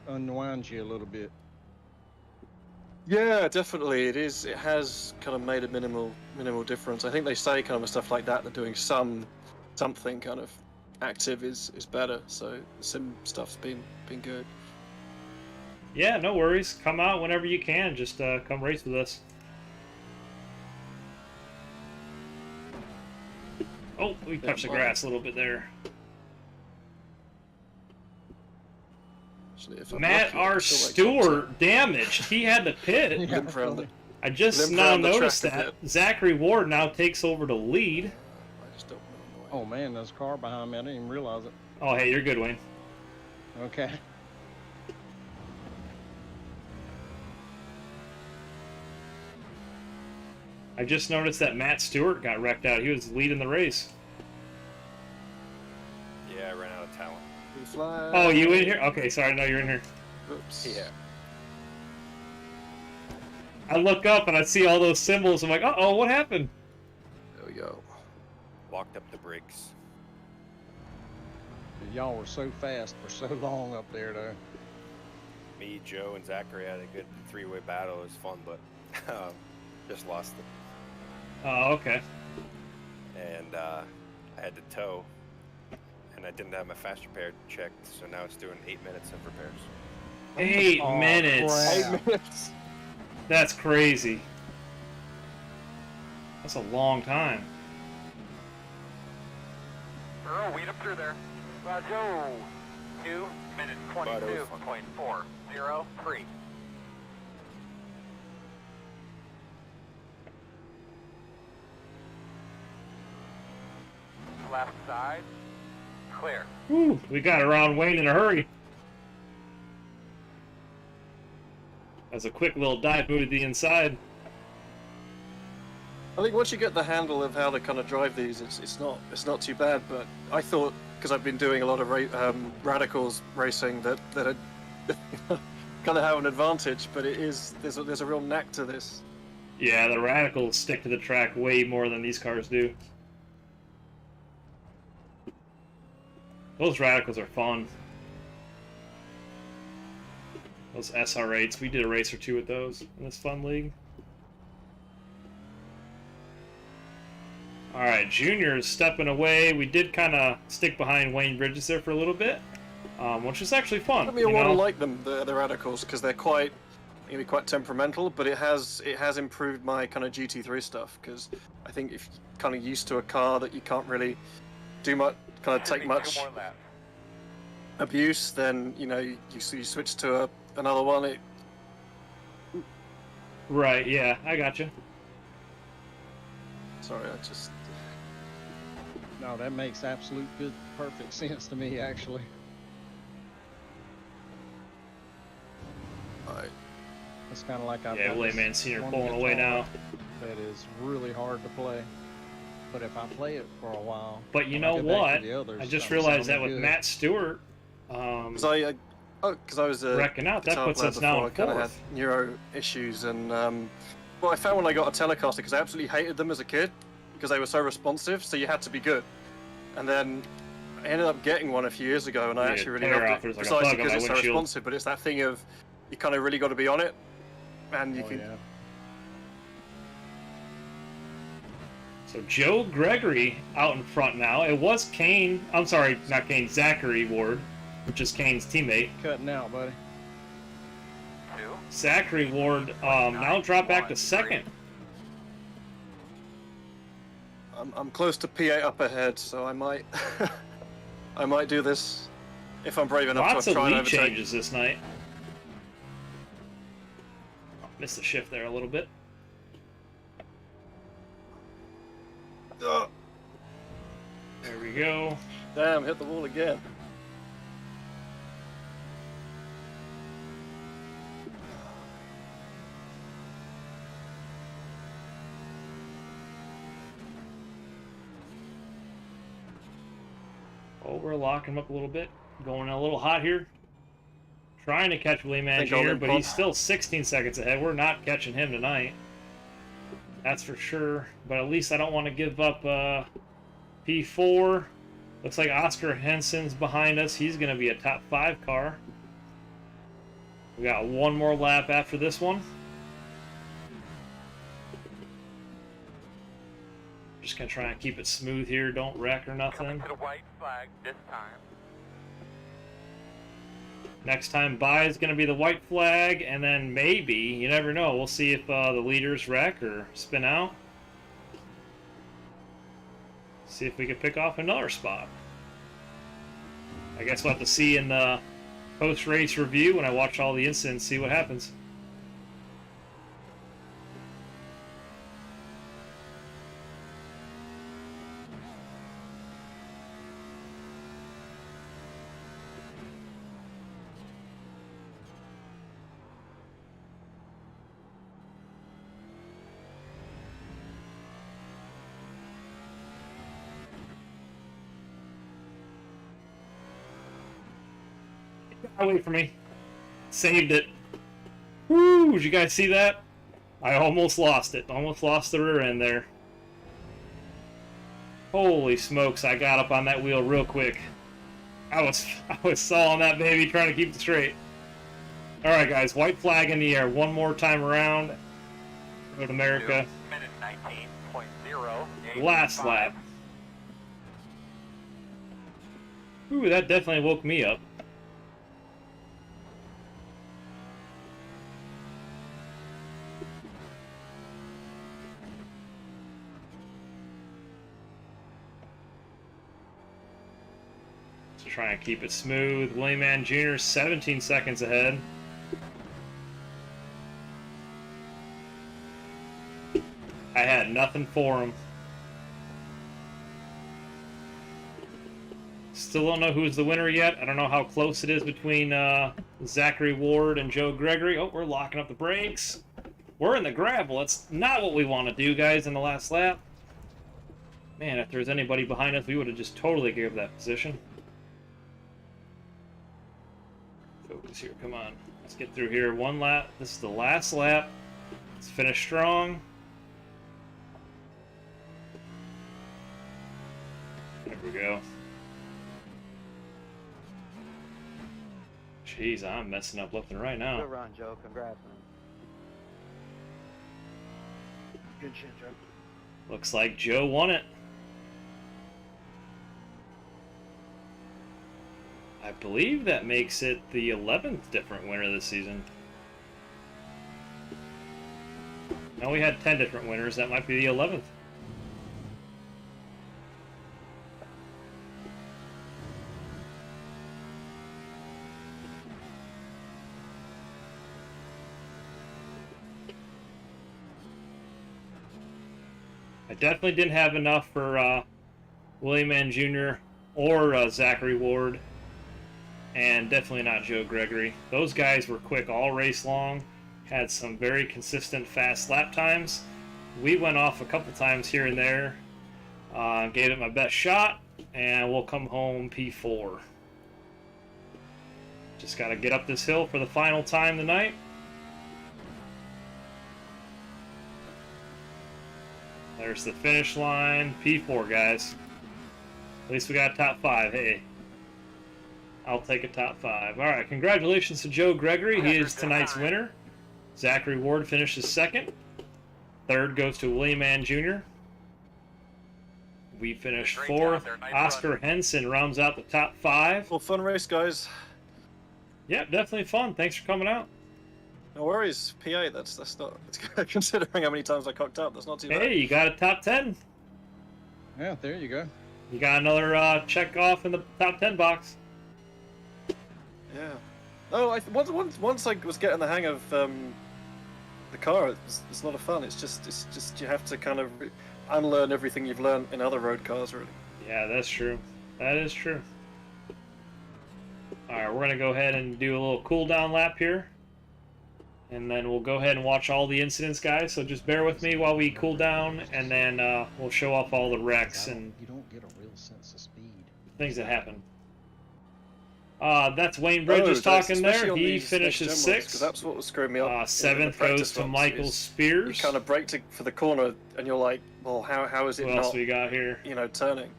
unwinds you a little bit. Yeah, definitely. It is. It has kind of made a minimal difference. I think they say kind of stuff like that doing something kind of active is better. So the sim stuff's been good. Yeah, no worries. Come out whenever you can. Just come race with us. Oh, we touched the grass a little bit there. Actually, if I'm Matt lucky, R. I'll still make Stewart damaged. He had to pit. Yeah. limp around the- I just Limp now around the noticed track a that. Zachary Ward now takes over to lead. I just don't know. Oh man, there's a car behind me. I didn't even realize it. Oh, hey, you're good, Wayne. Okay. I just noticed that Matt Stewart got wrecked out. He was leading the race. Yeah, I ran out of talent. We fly. Oh, you in here? Okay, sorry, no, you're in here. Oops. Yeah. I look up and I see all those symbols. I'm like, uh-oh, what happened? There we go. Walked up the brakes. Y'all were so fast for so long up there, though. Me, Joe, and Zachary had a good three-way battle. It was fun, but just lost it. Oh, okay. And I had to tow, and I didn't have my fast repair checked, so now it's doing 8 minutes of repairs. 8 Oh, minutes. crap. 8 minutes. That's crazy. That's a long time. Oh, weed up through there. Roger. 2 minutes But it was fun. 22.403. Left side. Clear. Whew, we got around Wayne in a hurry. As a quick little dive move to the inside. I think once you get the handle of how to kind of drive these, it's not too bad. But I thought, because I've been doing a lot of radicals racing, that I kind of have an advantage. But there's a real knack to this. Yeah, the radicals stick to the track way more than these cars do. Those radicals are fun. Those SR8s, we did a race or two with those in this fun league. Alright, Junior is stepping away. We did kind of stick behind Wayne Bridges there for a little bit, which is actually fun. I mean, I want to like them, the radicals, because they're maybe quite temperamental, but it has improved my kind of GT3 stuff, because I think if you're kind of used to a car that you can't really do much, kind of take much Two more laps. abuse, then you switch to another one. Right, yeah, I gotcha. Sorry, I just No, that makes absolute good, perfect sense to me, actually. It's kind of like I've Yeah, got William this Mancini one pulling away guitar now. that is really hard to play. But if I play it for a while, But you when I know go back what? to the others, I just I'm realized that sounding with good. Matt Stewart because I was a wrecking out, that guitar puts player us now before. I in kind of had fourth. neuro issues, and well, I found when I got a Telecaster, because I absolutely hated them as a kid because they were so responsive, so you had to be good. And then I ended up getting one a few years ago, and I Yeah, actually really tear loved off, it. there's like a Precisely bug on because my it's so windshield. responsive, but it's that thing of you kind of really got to be on it, and you Oh, can. yeah. So Joe Gregory out in front now. It was Kane. I'm sorry, not Kane. Zachary Ward, which is Kane's teammate. Cutting out, buddy. 2. Zachary Ward now dropped back to second. I'm close to P8 up ahead, so I might I might do this if I'm brave enough Lots to of try and lead overtake. changes this night. Missed the shift there a little bit. Ugh, There we go. damn, hit the wall again. Oh, we're locking him up a little bit. Going a little hot here. Trying to catch William Think I'll Jr., limp but on. he's still 16 seconds ahead. We're not catching him tonight. That's for sure. But at least I don't want to give up P4. Looks like Oscar Henson's behind us. He's going to be a top 5 car. We got one more lap after this one. Just going to try and keep it smooth here. Don't wreck or nothing. Coming to the white flag this time. Next time by is going to be the white flag, and then maybe, you never know, we'll see if the leaders wreck or spin out. See if we can pick off another spot. I guess we'll have to see in the post-race review when I watch all the incidents, see what happens. Wait for me. Saved it. Woo! Did you guys see that? I almost lost it. Almost lost the rear end there. Holy smokes, I got up on that wheel real quick. I was sawing that baby trying to keep it straight. Alright guys, white flag in the air one more time around. Road America. Minute 19.0. Last lap. Ooh, that definitely woke me up. So try and keep it smooth. Willie Mann Jr. 17 seconds ahead. I had nothing for him. Still don't know who's the winner yet. I don't know how close it is between Zachary Ward and Joe Gregory. Oh, we're locking up the brakes. We're in the gravel. That's not what we want to do, guys, in the last lap. Man, if there was anybody behind us, we would have just totally gave that position. Focus here. Come on. Let's get through here. One lap. This is the last lap. Let's finish strong. There we go. Jeez, I'm messing up left and right now. Good run, Joe. Congrats, man. Good shit, Joe. Looks like Joe won it. I believe that makes it the 11th different winner this season. Now we had 10 different winners. That might be the 11th. I definitely didn't have enough for Willie Mann Jr. or Zachary Ward, and definitely not Joe Gregory. Those guys were quick all race long, had some very consistent fast lap times. We went off a couple times here and there, gave it my best shot, and we'll come home P4. Just got to get up this hill for the final time tonight. There's the finish line. P4, guys. At least we got top 5. Hey, I'll take a top 5. All right, congratulations to Joe Gregory. He is tonight's winner. Zachary Ward finishes second. Third goes to Willie Mann Jr. We finished fourth. Oscar Henson rounds out the top 5. Well, fun race, guys. Yeah, definitely fun. Thanks for coming out. No worries. P8, that's not... Considering how many times I cocked up, that's not too bad. Hey, you got a top 10. Yeah, there you go. You got another check off in the top 10 box. Yeah. No, once I was getting the hang of the car, it's a lot of fun. It's just you have to kind of unlearn everything you've learned in other road cars, really. Yeah, that's true. That is true. Alright, we're going to go ahead and do a little cool down lap here. And then we'll go ahead and watch all the incidents, guys. So just bear with me while we cool down, and then we'll show off all the wrecks and You don't get a real sense of speed. things that happen. That's Wayne Bridges talking there. He finishes 6th. That's what was screwing me up. 7th goes to Michael Spears. You kind of brake for the corner, and you're like, well, how is it What not? else we got here? You know, turning.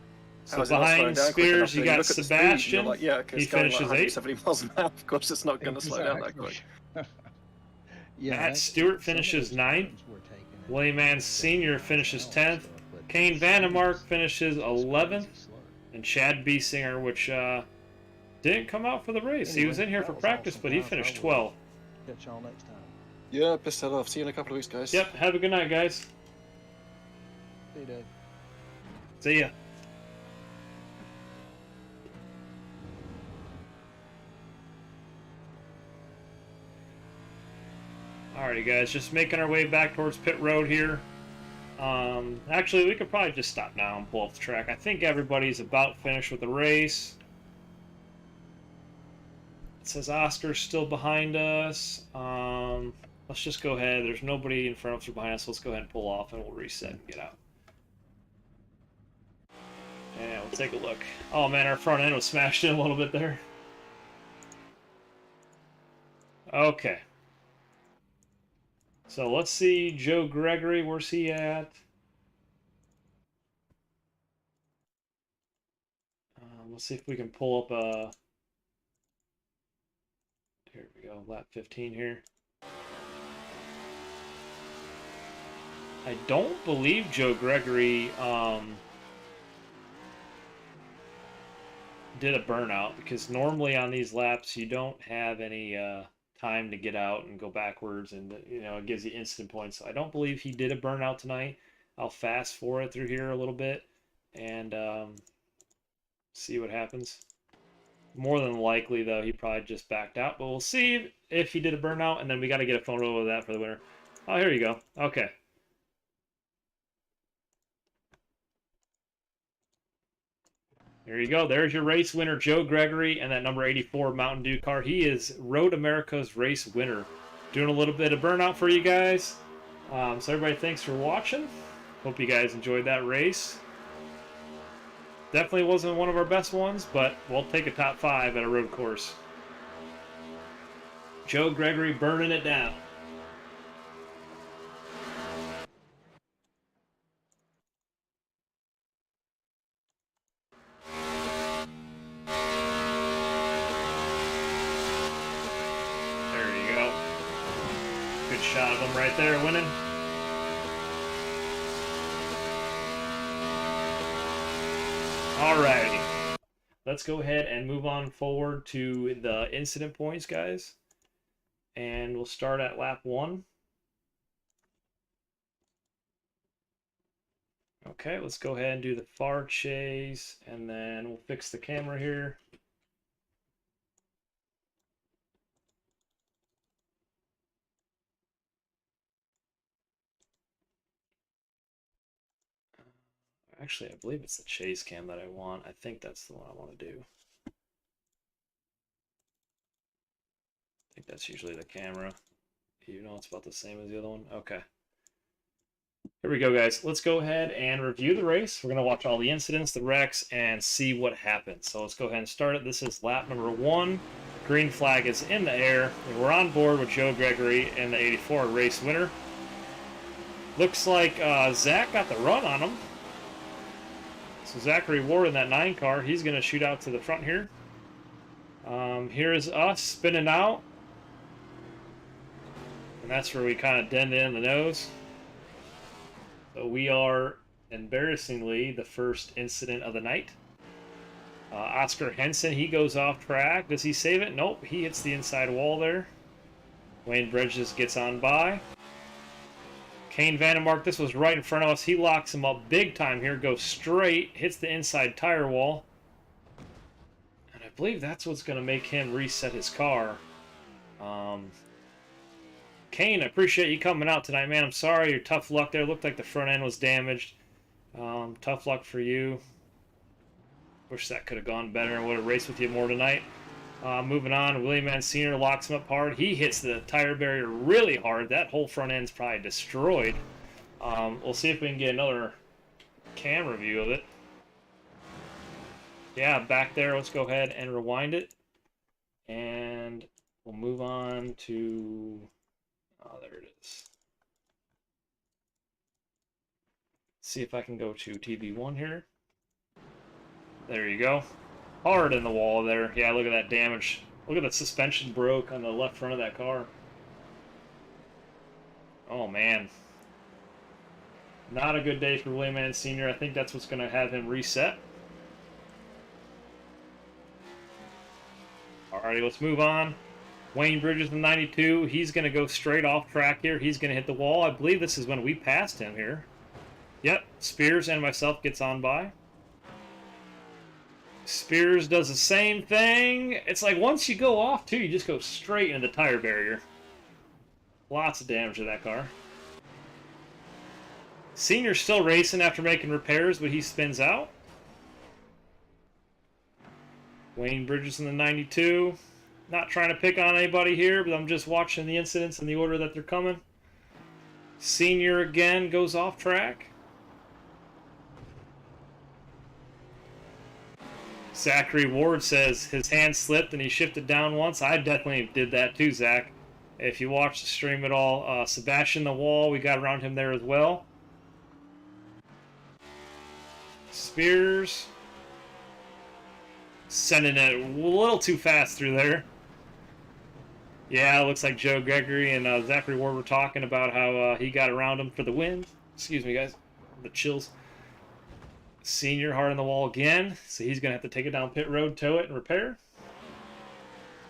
So How is it not behind slowing down quick Spears, enough? you And got look at the speed, Sebastian. and you're like, yeah, 'cause He it's going finishes like 8th. 170 miles an hour. Of course, it's not going to slow down that quick. Yeah, Matt Stewart finishes 9th. Willie Mann Sr. finishes 10th. Kane Vandemark finishes 11th. And Chad Biesinger, which didn't come out for the race. He was in here for practice, but he finished 12th. Catch y'all next time. Yeah, pissed that off. See you in a couple of weeks, guys. Yep, have a good night, guys. See you, Dave. See ya. Alrighty, guys, just making our way back towards pit road here. Actually, we could probably just stop now and pull off the track. I think everybody's about finished with the race. It says Oscar's still behind us. Let's just go ahead. There's nobody in front of us or behind us. Let's go ahead and pull off, and we'll reset and get out. Yeah, we'll take a look. Oh man, our front end was smashed in a little bit there. Okay. So let's see Joe Gregory. Where's he at? Let's see if we can pull up a... Here we go, lap 15 here. I don't believe Joe Gregory did a burnout, because normally on these laps you don't have any time to get out and go backwards, and you know, it gives you instant points. So I don't believe he did a burnout tonight. I'll fast forward through here a little bit and see what happens. More than likely, though, he probably just backed out, but we'll see if he did a burnout, and then we got to get a photo of that for the winner. Oh, here you go. Okay. There you go. There's your race winner, Joe Gregory, and that number 84 Mountain Dew car. He is Road America's race winner. Doing a little bit of burnout for you guys. So everybody, thanks for watching. Hope you guys enjoyed that race. Definitely wasn't one of our best ones, but we'll take a top 5 at a road course. Joe Gregory burning it down. There you go. Good shot of him right there winning. Alrighty, let's go ahead and move on forward to the incident points, guys. And we'll start at lap 1. Okay, let's go ahead and do the far chase, and then we'll fix the camera here. Actually, I believe it's the chase cam that I want. I think that's the one I want to do. I think that's usually the camera. Even though it's about the same as the other one. Okay. Here we go, guys. Let's go ahead and review the race. We're going to watch all the incidents, the wrecks, and see what happened. So let's go ahead and start it. This is lap number 1. Green flag is in the air. And we're on board with Joe Gregory and the 84 race winner. Looks like Zach got the run on him. So Zachary Ward in that 9 car, he's going to shoot out to the front here. Here's us spinning out. And that's where we kind of dented in the nose. So we are, embarrassingly, the first incident of the night. Oscar Henson, he goes off track. Does he save it? Nope, he hits the inside wall there. Wayne Bridges gets on by. Kane Vandermark, this was right in front of us. He locks him up big time here, goes straight, hits the inside tire wall. And I believe that's what's going to make him reset his car. Kane, I appreciate you coming out tonight, man. I'm sorry, your tough luck there. Looked like the front end was damaged. Tough luck for you. Wish that could have gone better and would have raced with you more tonight. Moving on, William Mann Sr. locks him up hard. He hits the tire barrier really hard. That whole front end's probably destroyed. We'll see if we can get another camera view of it. Yeah, back there. Let's go ahead and rewind it. And we'll move on to... Oh, there it is. See if I can go to TV1 here. There you go. Hard in the wall there. Yeah, look at that damage. Look at that suspension broke on the left front of that car. Oh, man. Not a good day for William Mann Sr. I think that's what's going to have him reset. Alrighty, let's move on. Wayne Bridges in 92. He's going to go straight off track here. He's going to hit the wall. I believe this is when we passed him here. Yep, Spears and myself gets on by. Spears does the same thing. It's like once you go off, too, you just go straight into the tire barrier. Lots of damage to that car. Senior's still racing after making repairs, but he spins out. Wayne Bridges in the 92. Not trying to pick on anybody here, but I'm just watching the incidents in the order that they're coming. Senior again goes off track. Zachary Ward says his hand slipped and he shifted down once. I definitely did that too, Zach. If you watch the stream at all, Sebastian the Wall, we got around him there as well. Spears sending it a little too fast through there. Yeah, it looks like Joe Gregory and Zachary Ward were talking about how he got around him for the win. Excuse me, guys. The chills. Senior hard on the wall again, so he's going to have to take it down pit road, tow it, and repair.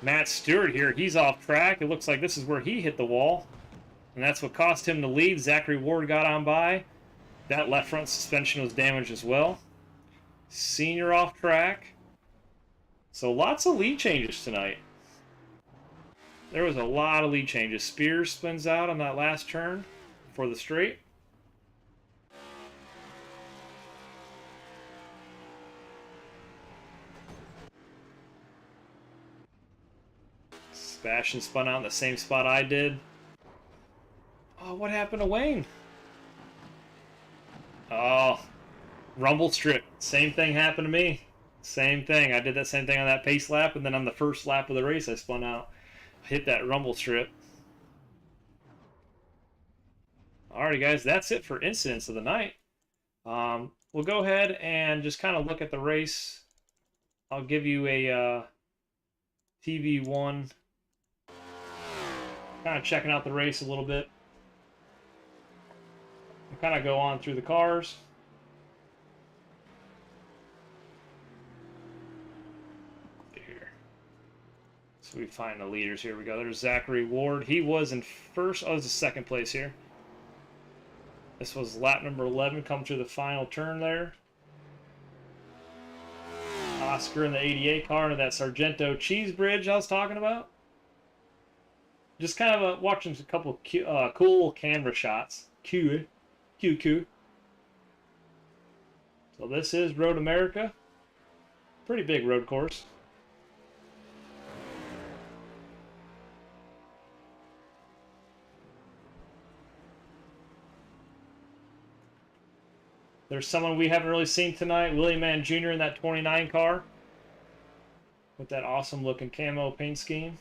Matt Stewart here, he's off track. It looks like this is where he hit the wall, and that's what cost him the lead. Zachary Ward got on by. That left front suspension was damaged as well. Senior off track. So lots of lead changes tonight. There was a lot of lead changes. Spears spins out on that last turn for the straight. Sebastian spun out in the same spot I did. Oh, what happened to Wayne? Oh, rumble strip. Same thing happened to me. Same thing. I did that same thing on that pace lap, and then on the first lap of the race, I spun out. Hit that rumble strip. Alrighty, guys, that's it for incidents of the night. We'll go ahead and just kind of look at the race. I'll give you a TV1. Kind of checking out the race a little bit. We'll kind of go on through the cars. Here. So we find the leaders. Here we go. There's Zachary Ward. He was in first. Oh, it was the second place here. This was lap number 11. Come through the final turn there. Oscar in the 88 car into that Sargento cheese bridge I was talking about. Just kind of watching a couple cool camera shots. Cool. So this is Road America. Pretty big road course. There's someone we haven't really seen tonight. Willie Mann Jr. in that 29 car. With that awesome looking camo paint scheme.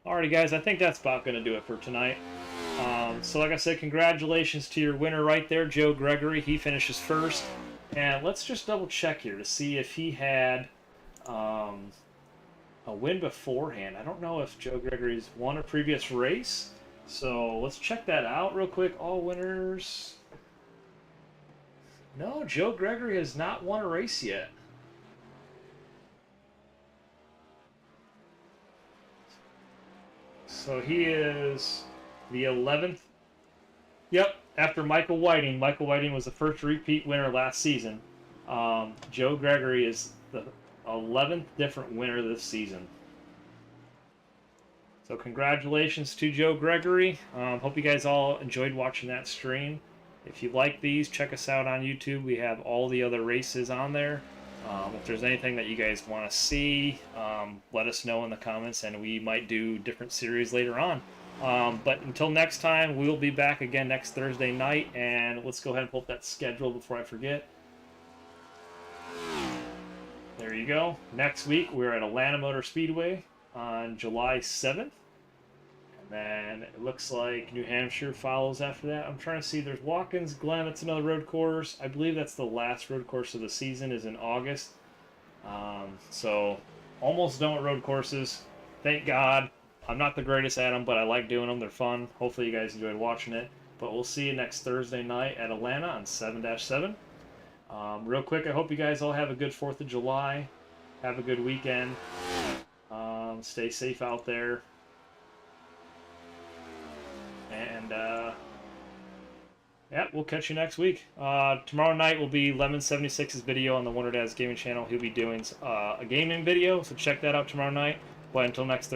Alrighty, guys, I think that's about going to do it for tonight. So like I said, congratulations to your winner right there, Joe Gregory. He finishes first. And let's just double check here to see if he had a win beforehand. I don't know if Joe Gregory's won a previous race. So let's check that out real quick. All winners. No, Joe Gregory has not won a race yet. So he is the 11th. Yep, after Michael Whiting. Michael Whiting was the first repeat winner last season. Joe Gregory is the 11th different winner this season. So congratulations to Joe Gregory. Hope you guys all enjoyed watching that stream. If you like these, check us out on YouTube. We have all the other races on there. If there's anything that you guys want to see, let us know in the comments, and we might do different series later on. But until next time, we'll be back again next Thursday night, and let's go ahead and pull up that schedule before I forget. There you go. Next week, we're at Atlanta Motor Speedway on July 7th. And then it looks like New Hampshire follows after that. I'm trying to see. There's Watkins Glen. That's another road course. I believe that's the last road course of the season, is in August. So almost done with road courses. Thank God. I'm not the greatest at them, but I like doing them. They're fun. Hopefully you guys enjoyed watching it. But we'll see you next Thursday night at Atlanta on 7-7. Real quick, I hope you guys all have a good 4th of July. Have a good weekend. Stay safe out there. And, yeah, we'll catch you next week. Tomorrow night will be Lemon76's video on the WonderDads Gaming channel. He'll be doing a gaming video, so check that out tomorrow night. But until next Thursday.